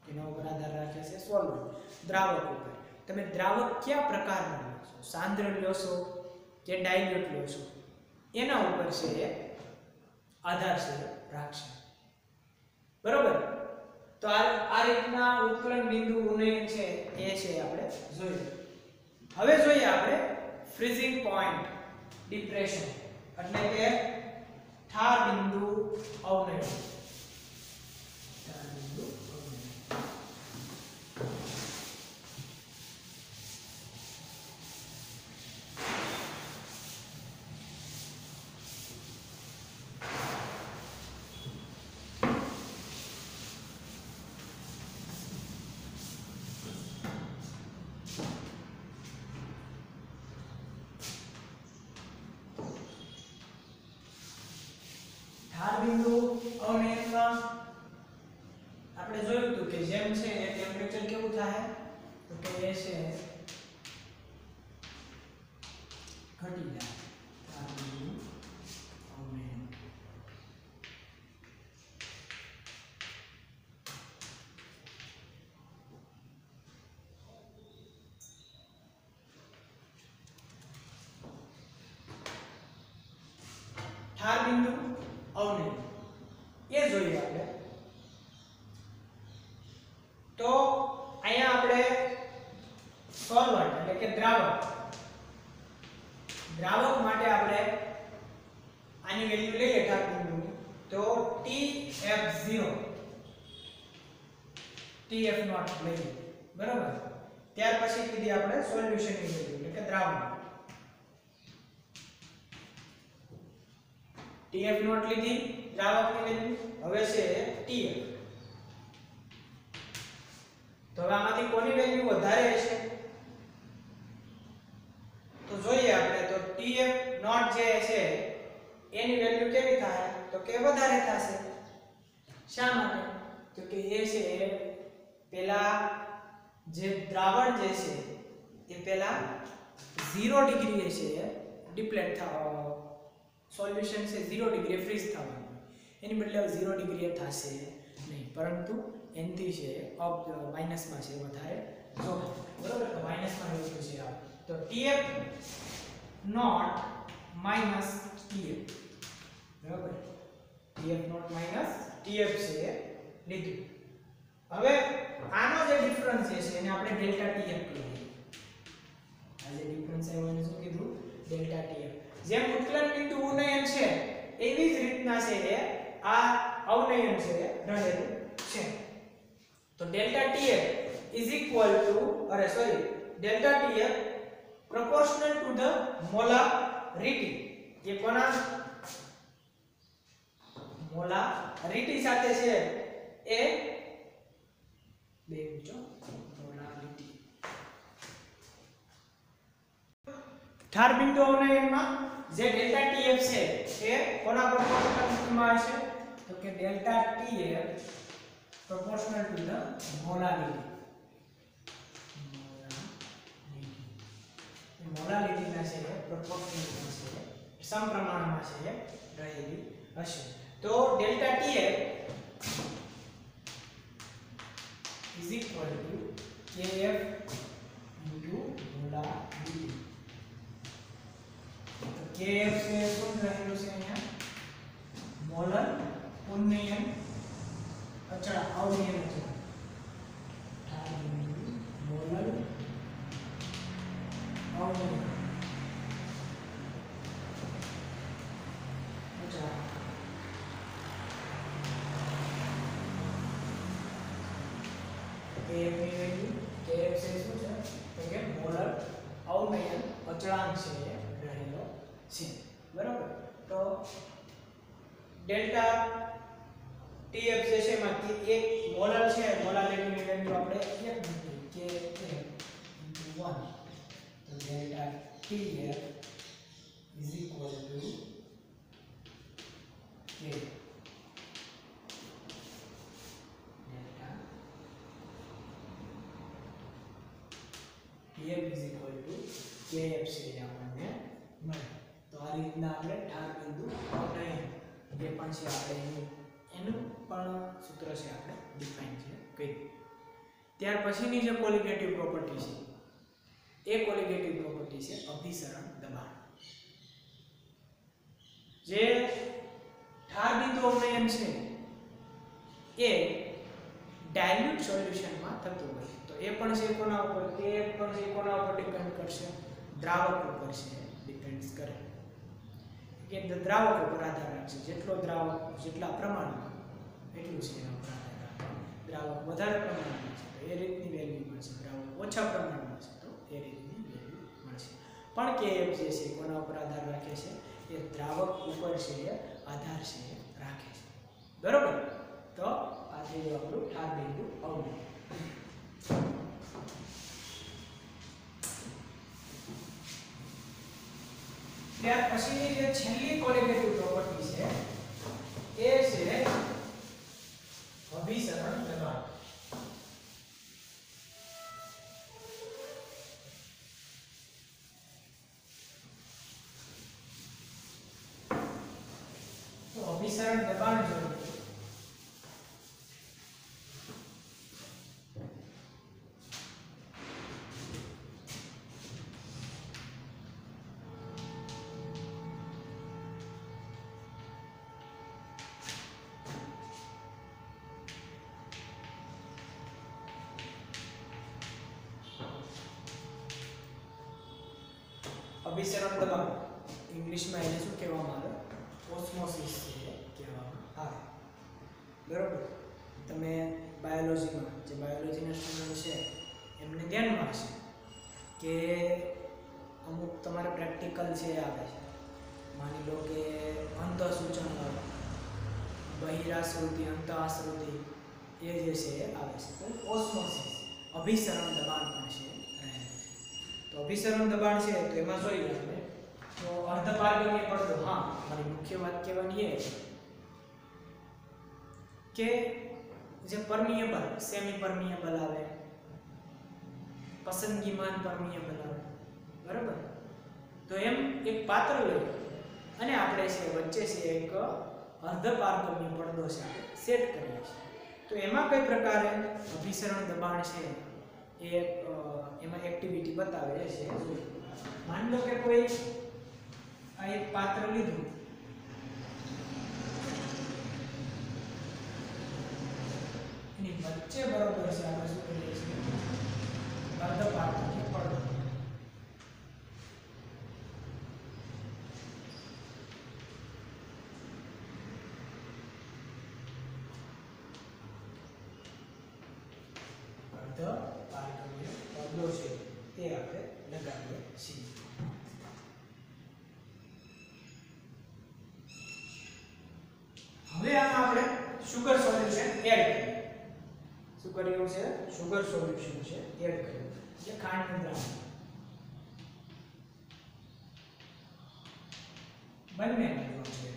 તેના ઉપર આધાર રાખે છે સોલ્વન્ટ દ્રાવક ઉપર. તમે દ્રાવક કયા પ્રકારનો સાંદ્ર લ્યો છો કે ડાયલ્યુટ લ્યો છો એના ઉપર છે એ આધાર છે રાખશે. બરોબર. તો આ રીતના ઉત્કલન બિંદુ ઉન્નયન છે એ છે આપણે જોયું. હવે જોઈએ આપણે ફ્રીઝિંગ પોઈન્ટ ડિપ્રેશન એટલે કે ઠાર બિંદુ અવનયન. ઠાર બિંદુ અવનયન. ઠાર બિંદુ અવનયનમાં આપણે જોયું હતું કે જેમ છે એ ટેમ્પરેચર કેવું થાય તો કે એ છે ઘટી જાય. ઠાર બિંદુ અવનયન. બિંદુ અવનય એ જોઈએ આપણે. તો અહીંયા આપણે સોલ્વન્ટ એટલે કે દ્રાવક માટે આપણે આની વેલ્યુ લઈએ ઢાળ બિંદુની તો TF0 TF0 લઈએ બરાબર. ત્યાર પછી કીધી આપણે સોલ્યુશનની વેલ્યુ એટલે કે દ્રાવક TF0 લીધી દ્રાવકની વેલ્યુ. હવે છે TF. તો હવે આમાંથી કોની વેલ્યુ વધારે હશે તો જોઈએ આપણે. તો TF0 જે છે એની વેલ્યુ કેવી થાય તો કે વધારે થશે. શા માટે તો કે એ છે પેલા જે દ્રાવણ જે છે એ પેલા 0 ડિગ્રી છે ડિપ્લેટ થવા સોલ્યુશન છે 0 ડિગ્રી ફ્રીઝ થવાનું. એની બદલે 0 ડિગ્રી થશે નહીં પરંતુ એનથી છે અપ માઈનસમાં છે વધારે જો બરોબર. તો માઈનસમાં લખ્યું છે આ તો TF0 માઈનસ TF બરાબર. TF0 માઈનસ TF છે લીધું. હવે આનો જે ડિફરન્સ છે એને આપણે ડેલ્ટા TF કહીએ. આ જે ડિફરન્સ આવ્યો એને શું કીધું ડેલ્ટા TF. જેમ ઉત્કલન બિંદુ ઉન્નયન છે એવી જ રીતના છે આ અવનયન છે રહેલું છે. તો delta TF is equal to delta TF proportional to the molarity. ये कोना molarity સાથે છે એ બે જો molarity ઠાર બિંદુ અવનયનમાં જે ડેલ્ટા TF છે એ કોના proportional માં હશે તો કે delta TF proportional to the molarity. Molarity ના છે પ્રોપોર્શનલ છે સમપ્રમાણમાં છે રહેલી હશે. તો delta TF is equal to KF into molarity. તો KF છે શું રહેલું છે અહીંયા મોલર ઉન્નયન અચળ અવનયન અચળ મોલર અવનયન અચળ KF ની વેલ્યુ KF છે શું છે તો કે મોલર અવનયન અચળાંક છે રહેલો છે બરાબર. તો ડેલ્ટા TF જે છે એમાંથી એક મોલર છે મોલારિટીની વેલ્યુ આપણે 1 મૂકી કે 1 તો delta TF is equal to K delta TF is equal to KF છે આપણને મળે. તો આ રીતના આપણે ઠાર બિંદુ અવનયન જે પણ છે આપણે એનું પણ સૂત્ર છે આપણે ડિફાઇન છે કરી. ત્યાર પછીની જે કોલિગેટિવ પ્રોપર્ટી છે એ કોલિગેટિવ પ્રોપર્ટી છે અભિસરણ દબાણ. જે ઠાર બિંદુ અવનયન છે એ ડાયલ્યુટ સોલ્યુશનમાં થતું હોય તો એ પણ છે કોના ઉપર કે પણ છે કોના ઉપર ડિપેન્ડ કરશે દ્રાવક ઉપર છે ડિપેન્ડ કરે કે દ્રાવક ઉપર આધાર રાખશે. જેટલો દ્રાવક જેટલા પ્રમાણમાં એટલું છે એના ઉપર આધાર રાખે. દ્રાવક વધારે પ્રમાણમાં છે તો એ રીતની વેલ્યુ મળશે. દ્રાવક ઓછા પ્રમાણમાં છે તો એ રીતની વેલ્યુ મળશે. પણ KF જે છે કોના ઉપર આધાર રાખે છે એ દ્રાવક ઉપર છે આધાર છે રાખે છે બરોબર. તો આ થઈ ગયું આપણું ઠાર બિંદુ અવનયન. ત્યાર પછીની જે છેલ્લી કોલિગેટિવ પ્રોપર્ટી છે એ છે અભિસરણ દબાણ. તો અભિસરણ દબાણ જોઈએ અભિસરણ દબાણ ઇંગ્લિશમાં એને શું કહેવામાં આવે? ઓસ્મોસિસ કહેવામાં આવે. બરોબર. તમે બાયોલોજીમાં જે બાયોલોજીના સ્ટુડન્ટ છે એમને ધ્યાનમાં હશે કે અમુક તમારે પ્રેક્ટિકલ છે આવે છે. માની લો કે અંતઃસૂચન બહિરાશ્રુતિ અંતઃશ્રુતિ એ જે છે આવે છે. તો ઓસ્મોસિસ અભિસરણ દબાણ પણ છે રહેલું છે. તો અભિસરણ દબાણ છે તો એમાં જોઈએ આપણે તો અર્ધપારગમ્ય પડદો. હા, મારી મુખ્ય વાત કહેવાની એ કે જે પરમિએબલ સેમી પરમિએબલ આવે, પસંદગીમાન પરમિએબલ આવે, બરાબર. તો એમ એક પાત્ર લઈ અને આપણે છે વચ્ચે છે એક અર્ધપારગમ્ય પડદો છે સેટ કરીએ છીએ. તો એમાં કઈ પ્રકારે અભિસરણ દબાણ છે એ એમાં એક્ટિવિટી બતાવે છે. માની લો કે કોઈ આ એક પાત્ર લીધું, એની વચ્ચે બરોબર છે આપણે શું કરીએ છીએ? અર્ધપારગમ્ય પડદો. અર્ધપારગમ્ય પડદો છે તે આપણે લગાવીએ છીએ. હવે આમાં આપણે સુગર સોલ્યુશન એડ કરીએ. શું કર્યું છે? સુગર સોલ્યુશન છે એડ કર્યું જે ખાંડનું દ્રાવણ બંને કર્યું છે.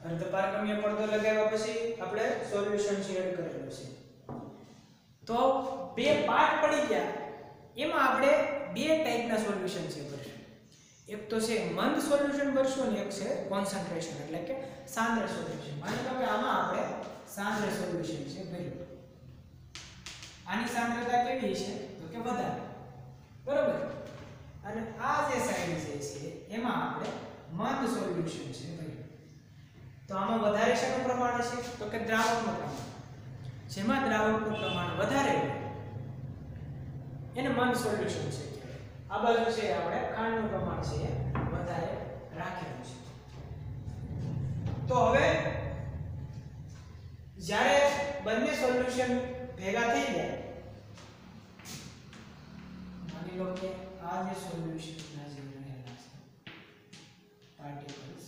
અર્ધપારગમ્ય પડદો લગાવ્યા પછી આપણે સોલ્યુશન એડ કરેલું છે. તો બે પાર્ટ પડી ગયા. એમાં આપણે બે ટાઈપના સોલ્યુશન છે ભરશું. એક તો છે મંદ સોલ્યુશન ભરશું અને એક છે કોન્સન્ટ્રેશન એટલે કે સાંદ્ર સોલ્યુશન. માની લો કે આમાં આપણે સાંદ્ર સોલ્યુશન છે ભર્યું. આની સાંદ્રતા કેવી છે? તો કે વધારે, બરોબર. અને આ જે સાઈડ છે એમાં આપણે મંદ સોલ્યુશન છે ભર્યું. તો આમાં વધારે શેનું પ્રમાણ છે? તો કે દ્રાવકનું પ્રમાણ. જેમાં દ્રાવકનું પ્રમાણ વધારે હોય એને મંદ સોલ્યુશન છે કહેવાય. આ બાજુ છે આપણે ખાંડનું પ્રમાણ છે વધારે રાખેલું છે. તો હવે જ્યારે બંને સોલ્યુશન ભેગા થઈ જાય, માની લો કે આ જે સોલ્યુશન ના જે રહેલા છે પાર્ટિકલ્સ,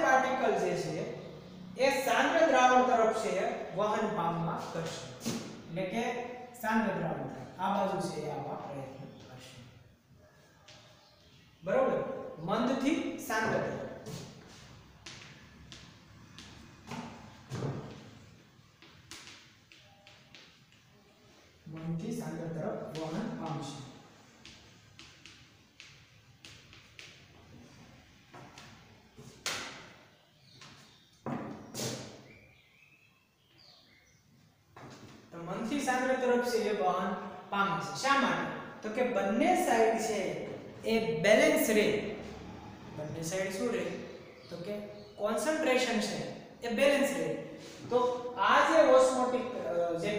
પાર્ટિકલ જે છે એ સાંદ્ર દ્રાવણ તરફ છે વહન પામવા કરશે. એટલે કે સાંદ્ર દ્રાવણ આ બાજુ છે આવા પ્રયત્ન કરશે, બરોબર. મંદ થી સાંદ્ર તરફ. મંદ થી સાંદ્ર તરફ વહન પામશે. મંદથી સાંદ્ર તરફ છે એ વહન પામે છે. શા માટે? તો કે બંને સાઈડ છે એ બેલેન્સ રહે. બંને સાઈડ શું રહે? તો કે કોન્સન્ટ્રેશન છે એ બેલેન્સ રહે. તો આ જે ઓસ્મોટિક જે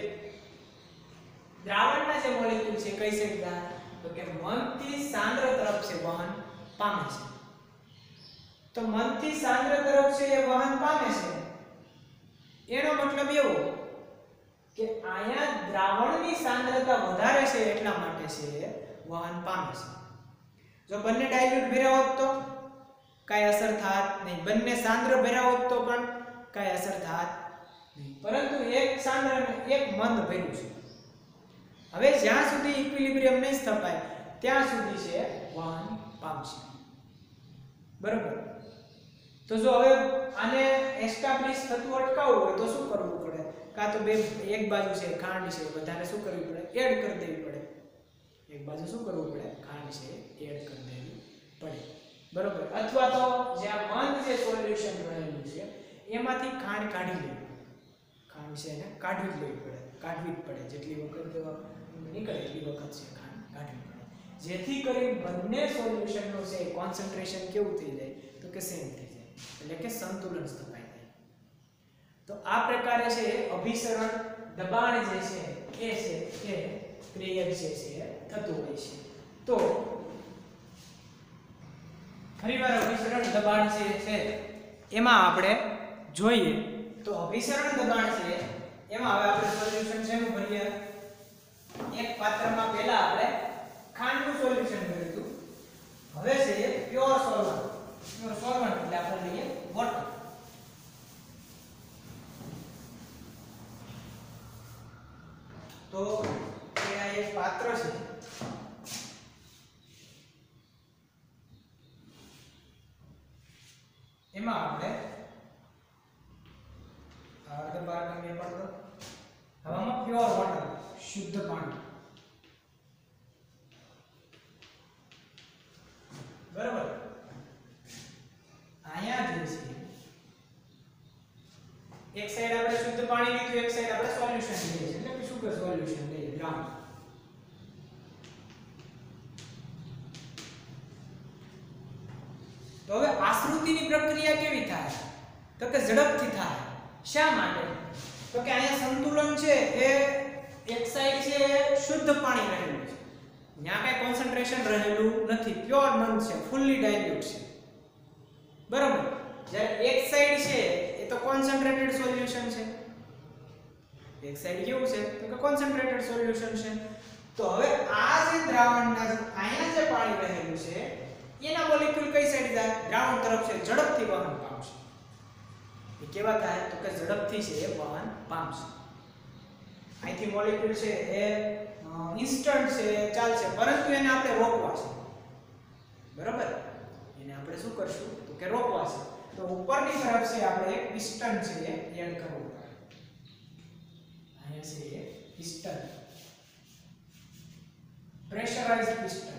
દ્રાવણના જે મોલેક્યુલ છે કઈ સાઈડ જાય? તો કે મંદથી સાંદ્ર તરફ છે વહન પામે છે. તો મંદથી સાંદ્ર તરફ છે એ વહન પામે છે. એનો મતલબ એવો કે અહીંયા દ્રાવણની સાંદ્રતા વધારે છે એટલા માટે છે વહન પામે છે. જો બંને ડાયલ્યુટ ભર્યા હોત તો કાઈ અસર થાત નહીં. બંને સાંદ્ર ભર્યા હોત તો પણ કાઈ અસર થાત નહીં. પરંતુ એક સાંદ્ર અને એક મંદ ભર્યું છે. હવે જ્યાં સુધી ઇક્વિલિબ્રિયમ નહીં સ્થપાય ત્યાં સુધી છે વહન પામશે, બરોબર. તો જો હવે આને એસ્ટાબ્લિશ થતું અટકાવવું હોય તો શું કરવું પડે? કાં તો બે એક બાજુ છે ખાંડ છે વધારે શું કરવી પડે? એડ કરી દેવી પડે. એક બાજુ શું કરવું પડે? ખાંડ છે એડ કરી દેવી પડે, બરોબર. અથવા તો જ્યાં મંદ જે સોલ્યુશન રહેલું છે એમાંથી ખાંડ કાઢી લેવી. ખાંડ છે એને કાઢવી જ લેવી પડે, કાઢવી જ પડે. જેટલી વખત નીકળે એટલી વખત છે ખાંડ કાઢવી પડે, જેથી કરી બંને સોલ્યુશનનું છે કોન્સન્ટ્રેશન કેવું થઈ જાય તો કે સેમ થઈ જાય, એટલે કે સંતુલન સ્થપાઈ જાય. તો આ પ્રકારે છે અભિસરણ દબાણ જે છે એ ક્રિયા જે છે થતું હોય છે. તો ફરીવાર અભિસરણ દબાણ જે છે એમાં આપણે જોઈએ તો અભિસરણ દબાણ છે એમાં હવે આપણે સોલ્યુશન શેનું ભરીએ, એક પાત્રમાં પહેલા આપણે ખાંડનું સોલ્યુશન ભર્યું હતું, હવે છે એ પ્યોર સોલ્વન્ટ એટલે આપણે લઈએ વોટર. તો આ એક પાત્ર છે, એમાં આપણે અડધો બાર કમી પડતો હવામાં પ્યોર વોટર શુદ્ધ પાણી, બરાબર. અહીંયા જે છે એક સાઈડ આપણે શુદ્ધ પાણી લીધું, એક સાઈડ આપણે સોલ્યુશન લઈએ છીએ, એટલે કે શું કે સોલ્યુશન લઈએ દ્રાવણ. તો હવે આશ્રુતિની પ્રક્રિયા કેવી થાય તો કે ઝડપથી થાય. શા માટે તો કે અહીંયા સંતુલન છે એ એક સાઈડ છે શુદ્ધ પાણી રહેલું છે, ત્યાં કઈ કોન્સન્ટ્રેશન રહેલું નથી, પ્યોર નન છે, ફુલ્લી ડાયલ્યુટ છે, બરાબર. જ્યારે એક સાઈડ છે એ તો કોન્સન્ટ્રેટેડ સોલ્યુશન છે, એક સાઈડ કેવું છે તો કે કોન્સન્ટ્રેટેડ સોલ્યુશન છે. તો હવે આ જે દ્રાવણના અહીંયા જે પાણી રહેલું છે એના મોલેક્યુલ કઈ સાઈડ જાય, દ્રાવણ તરફ છે, ઝડપથી વહન પામશે. એ કેવા થાય તો કે ઝડપથી છે એ વહન પામશે. અહીંથી મોલેક્યુલ છે એ ઇન્સ્ટન્ટ છે ચાલશે, પરંતુ એને આપણે રોકવા છે, બરાબર. એને આપણે શું કરશું તો કે રોકવા છે. તો ઉપરની તરફ છે આપણે એક પિસ્ટન છે એ એડ કરવું પડે. અહીંયા છે એ પિસ્ટન, પ્રેશરાઇઝ્ડ પિસ્ટન.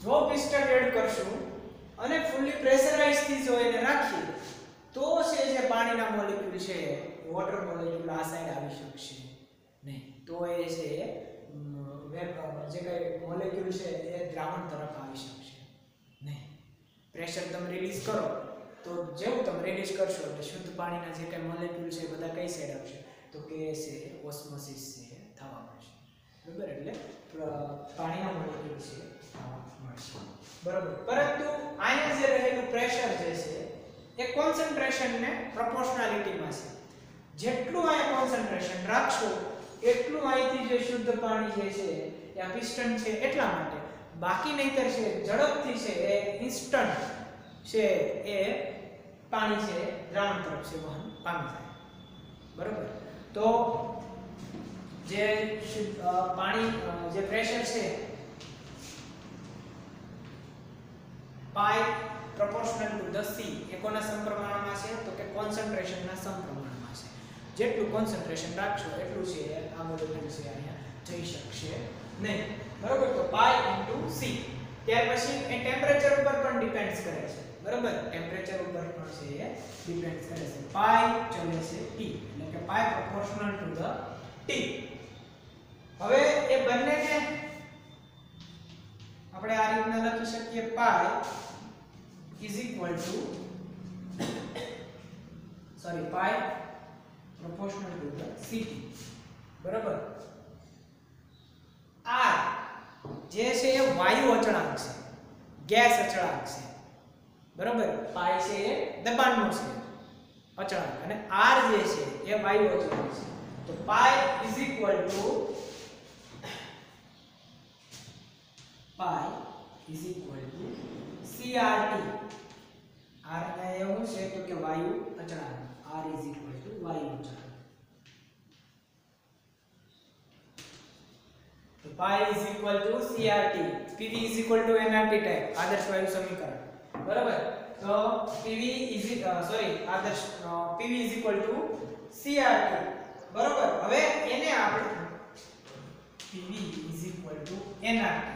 જો પિસ્ટન એડ કરશું અને ફૂલી પ્રેશરાઇઝ થી જો એને રાખીએ તો છે જે પાણીના મોલેક્યુલ છે વોટર મોલેક્યુલ આ સાઈડ આવી શકશે નહીં. તો એ છે જે કઈ મોલેક્યુલ છે એ દ્રાવણ તરફ આવી શકશે નહીં. પ્રેશર તમે રિલીઝ કરો તો જેવું તમે રિલીઝ કરશો એટલે શુદ્ધ પાણીના જે કઈ મોલેક્યુલ છે બધા કઈ સાઈડ આવશે તો કે છે ઓસ્મોસિસ છે થવા મળશે, બરાબર. એટલે પાણીના મોલેક્યુલ છે બરાબર. પરંતુ અહીંયા જે રહેલું પ્રેશર જે છે એ કોન્સન્ટ્રેશન ને પ્રોપોર્શનાલિટીમાં છે. જેટલું અહીંયા કોન્સન્ટ્રેશન રાખશો એટલું અહીંથી જે શુદ્ધ પાણી જે છે એ આ પિસ્ટન છે એટલા માટે, બાકી નહીતર છે ઝડપથી છે એ ઇન્સ્ટન્ટ છે એ પાણી છે દ્રાવણ તરફ છે વહન પામી જાય, બરાબર. તો જે પાણી જે પ્રેશર છે પાઈ proportional to the c એ કોના સમપ્રમાણમાં છે તો કે કોન્સન્ટ્રેશનના સમપ્રમાણમાં છે. જેટલું કોન્સન્ટ્રેશન રાખશો એટલું છે આ મોલેક્યુલ છે અહીંયા જઈ શકશે નહીં, બરાબર. તો પાઈ ઇન્ટુ c. ત્યાર પછી એ ટેમ્પરેચર ઉપર પણ ડિપેન્ડ્સ કરે છે, બરાબર. ટેમ્પરેચર ઉપર પણ છે એ ડિપેન્ડ્સ કરે છે. પાઈ ચલે છે t, એટલે કે પાઈ proportional to the t. હવે એ બંનેને આપણે આ રીતના લખી શકીએ, પાઈ is equal to pi proportional to the ct, બરાબર. r જે છે એ વાયુ અચળાંક છે, ગેસ અચળાંક છે, બરાબર. પાઈ છે એ દબાણનો છે અચળાંક અને r જે છે એ વાયુ અચળાંક છે. તો pi is equal to CRT. r ને એવું છે તો કે વાયુ અચળાંક, r is equal to વાયુ અચળાંક. તો pi is equal to CRT. PV is equal to nRT type, આદર્શ વાયુ સમીકરણ, બરાબર. તો PV is equal to CRT, બરાબર. હવે એને આપણે PV is equal to nRT.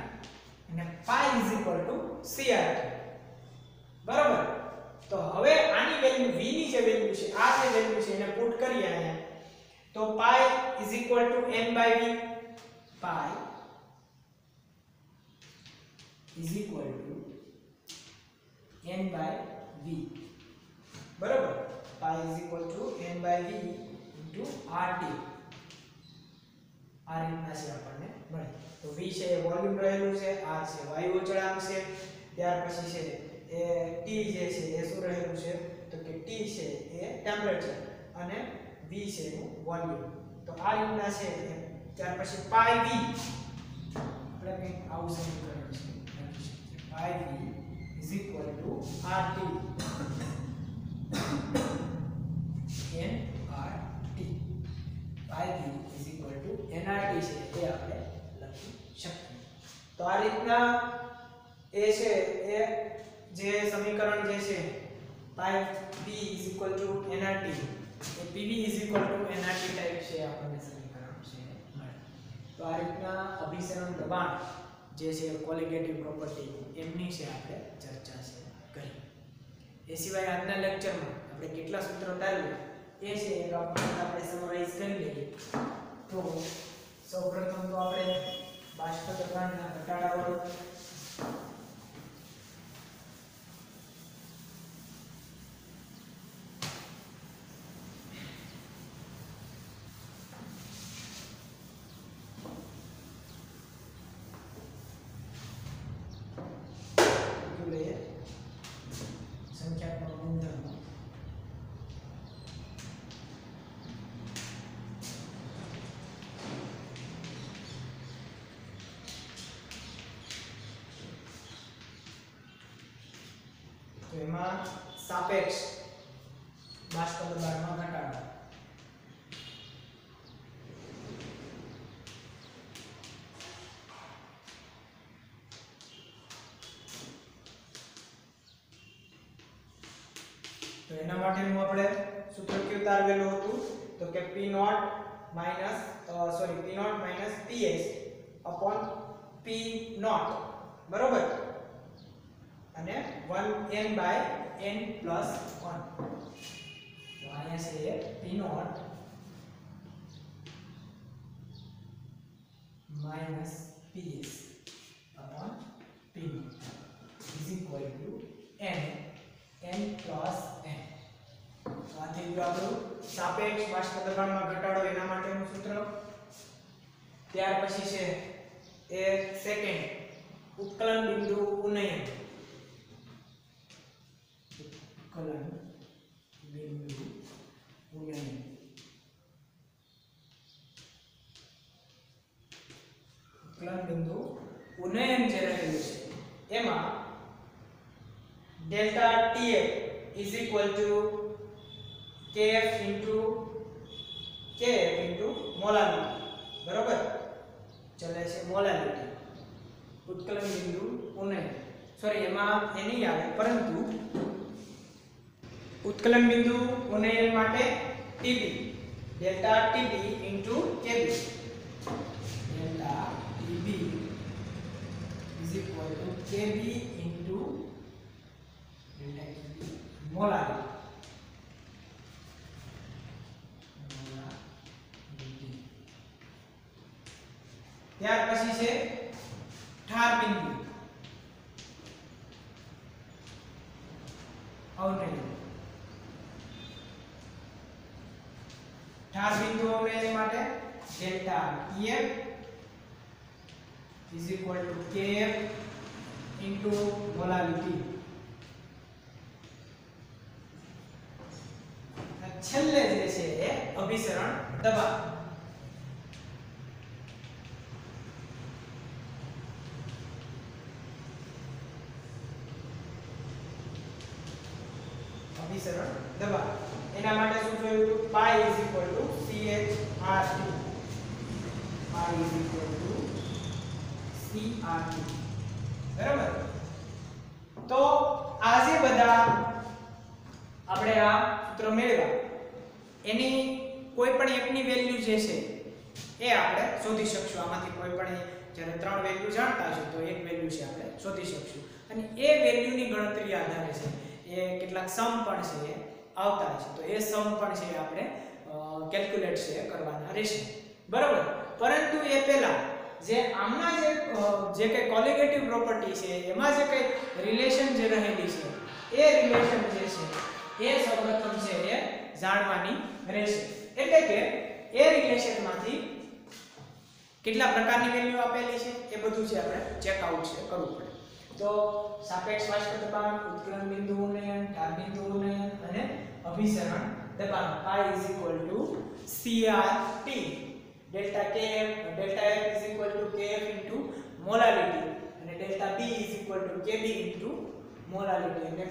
અને પાઈ ઇઝ ઇક્વલ ટુ CRT. બરોબર. તો હવે આની વેલ્યુ v ની જે વેલ્યુ છે આ જે વેલ્યુ છે એને પુટ કરીએ અહીંયા. તો pi is equal to n by v. Pi is equal to n by v. બરોબર. Pi is equal to n by v into RT. આ રીતના છે આપણને મળે. તો v છે એ વોલ્યુમ રહેલું છે, r છે વાયુ અચળાંક છે, ત્યાર પછી છે એ t જે છે એ શું રહેલું છે તો કે t છે એ ટેમ્પરેચર અને v છે એનું વોલ્યુમ. તો આ રીતના છે ત્યાર પછી પાઈ v આપણે કંઈક આવું સમીકરણ છે લખી શકીએ. પાઈ v is equal two RT nRT. Pi v is equal two nRT છે એ આપણે લખી શકીએ. તો આ રીતના એ છે એ જે સમીકરણ જે છે પાઈ v is equal two nRT A pv is equal two nRT type છે આપણને સમીકરણ છે મળે. તો આ રીતના અભિસરણ દબાણ જે છે કોલિગેટિવ પ્રોપર્ટી એમની છે આપણે ચર્ચા છે કરી. એ સિવાય આજના લેક્ચરમાં આપણે કેટલા સૂત્રો તારવ્યા એ છે એક આપણે સમરાઈઝ કરી લઈએ. તો સૌપ્રથમ તો આપણે બાષ્પ દબાણના ઘટાડાવાળું સંખ્યાત્મક ગુણધર્મો. તો એમાં સાપેક્ષ બાષ્પ દબાણમાં ઘટાડો. તો એના માટેનું આપણે સૂત્ર કયું તારવેલું હતું તો કે p0 ps upon p0 બરોબર અને 1n by n plus 1. તો અહીંયા છે p0 minus ps upon p0 is equal to n plus n. તો આ થઈ ગયું આપણું સાપેક્ષ બાષ્પ દબાણમાં ઘટાડો એના માટેનું સૂત્ર. ત્યાર પછી છે એ સેકન્ડ ઉત્કલન બિંદુ ઉન્નયન. ઉત્કલન બિંદુ ઉન્નયન. ઉત્કલન બિંદુ ઉન્નયન જે રહેલું છે એમાં delta TF is equal to kf into molality. બરોબર. ચલે છે મોલાલિટી. ઉત્કલન બિંદુ ઉન્નયન સોરી એમાં એ નહીં આવે પરંતુ ઉત્કલન બિંદુ ઉન્નયન માટે TB delta TB into KB. delta TB is equal to KB into delta TB molarity. ત્યાર પછી છે ઠાર બિંદુ અવનયન. ઠાર બિંદુ અવનયન માટે delta TF is equal to KF into molality. છેલ્લે જે છે એ અભિસરણ દબાણ. અભિસરણ દબાણ એના માટે શું જોયું હતું પાઈ is equal two CHRT. Pi is equal two CRT. બરાબર. તો આ જે બધા આપણે આ સૂત્ર મેળવ્યા એની કોઈ પણ એકની વેલ્યુ જે છે એ આપણે શોધી શકશું. આમાંથી કોઈ પણ જ્યારે ત્રણ વેલ્યુ જાણતા હશું તો એક વેલ્યુ છે આપણે શોધી શકશું અને એ વેલ્યુની ગણતરી આધારે છે એ કેટલાક સમ પણ છે એ આવતા છે તો એ સમ પણ છે આપણે કેલ્ક્યુલેટ છે કરવાના રહેશે બરાબર પરંતુ એ પહેલા જે આમના જે કઈ કોલિગેટિવ પ્રોપર્ટી છે એમાં જે કઈ રિલેશન જે રહેલી છે એ રિલેશન જે છે એ સૌપ્રથમ છે એ જાણવાની રહેશે એટલે કે એ રિલેશનમાંથી કેટલા પ્રકારની વેલ્યુ આપેલી છે એ બધું છે આપણે ચેક આઉટ છે કરવું પડે તો સાપેક્ષ બાષ્પ દબાણ ઉત્કલન બિંદુ ઉન્નયન ઢાળ બિંદુ ઉન્નયન અને અભિસરણ દબાણ I CRT delta kf delta f is equal to kf into molality અને delta b is equal to kb into molality અને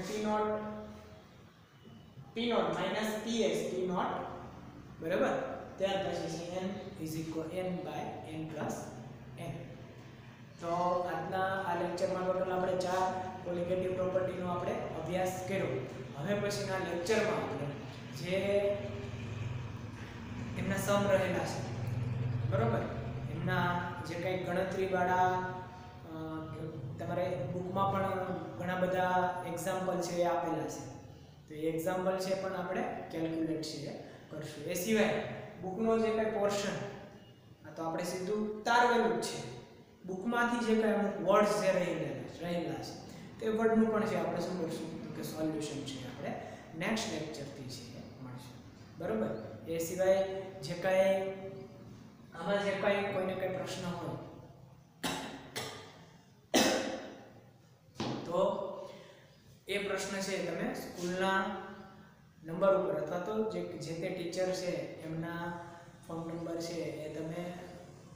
p naught minus ps p naught બરાબર ત્યાર પછી છે n is equal n by n plus n તો આજના આ લેક્ચરમાં ટોટલ આપણે 4 કોલિગેટિવ પ્રોપર્ટીનો આપણે અભ્યાસ કર્યો હવે પછીના લેક્ચરમાં આપણે જે એમના સમ રહેલા છે બરોબર એમના જે કઈ ગણતરી વાળા તમારે બુકમાં પણ ઘણા બધા એક્ઝામ્પલ છે એ આપેલા છે તો એ એક્ઝામ્પલ છે પણ આપણે કેલ્ક્યુલેટ છે કરશું એ સિવાય બુકનો જે કઈ પોર્શન આ તો આપણે સીધું તારવેલું જ છે બુકમાંથી જે કઈ અમુક વર્ડ્સ જે રહેલા છે તે વર્ડનું પણ છે આપણે શું કરશું કે સોલ્યુશન છે આપણે નેક્સ્ટ લેક્ચરથી છે મળશે બરોબર એ સિવાય જે કઈ આમાં જે કઈ કોઈને કઈ પ્રશ્ન હોય તો એ પ્રશ્ન છે તમે સ્કૂલના નંબર ઉપર અથવા તો જે તે ટીચર છે એમના ફોન નંબર છે એ તમે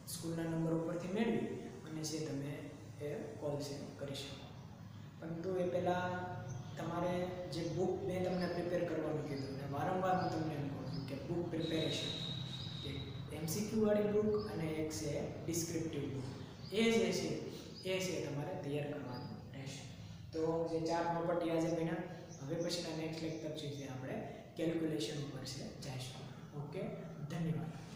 સ્કૂલના નંબર ઉપરથી મેળવી અને છે તમે એ કોલ છે કરી શકો પરંતુ એ પહેલાં તમારે જે બુક મેં તમને પ્રિપેર કરવાનું કીધું અને વારંવાર હું તમને એમ કહું છું કે બુક પ્રિપેરેશન કે એમસીક્યુ વાળી બુક અને એક છે ડિસ્ક્રિપ્ટિવ બુક એ જે છે એ છે તમારે તૈયાર કરવાનું રહેશે તો જે 4 પ્રોપર્ટી આજે બન્યા હવે પછીના નેક્સ્ટ લેક્ચર છે જે આપણે કેલ્ક્યુલેશન ઉપર છે જઈશું ઓકે ધન્યવાદ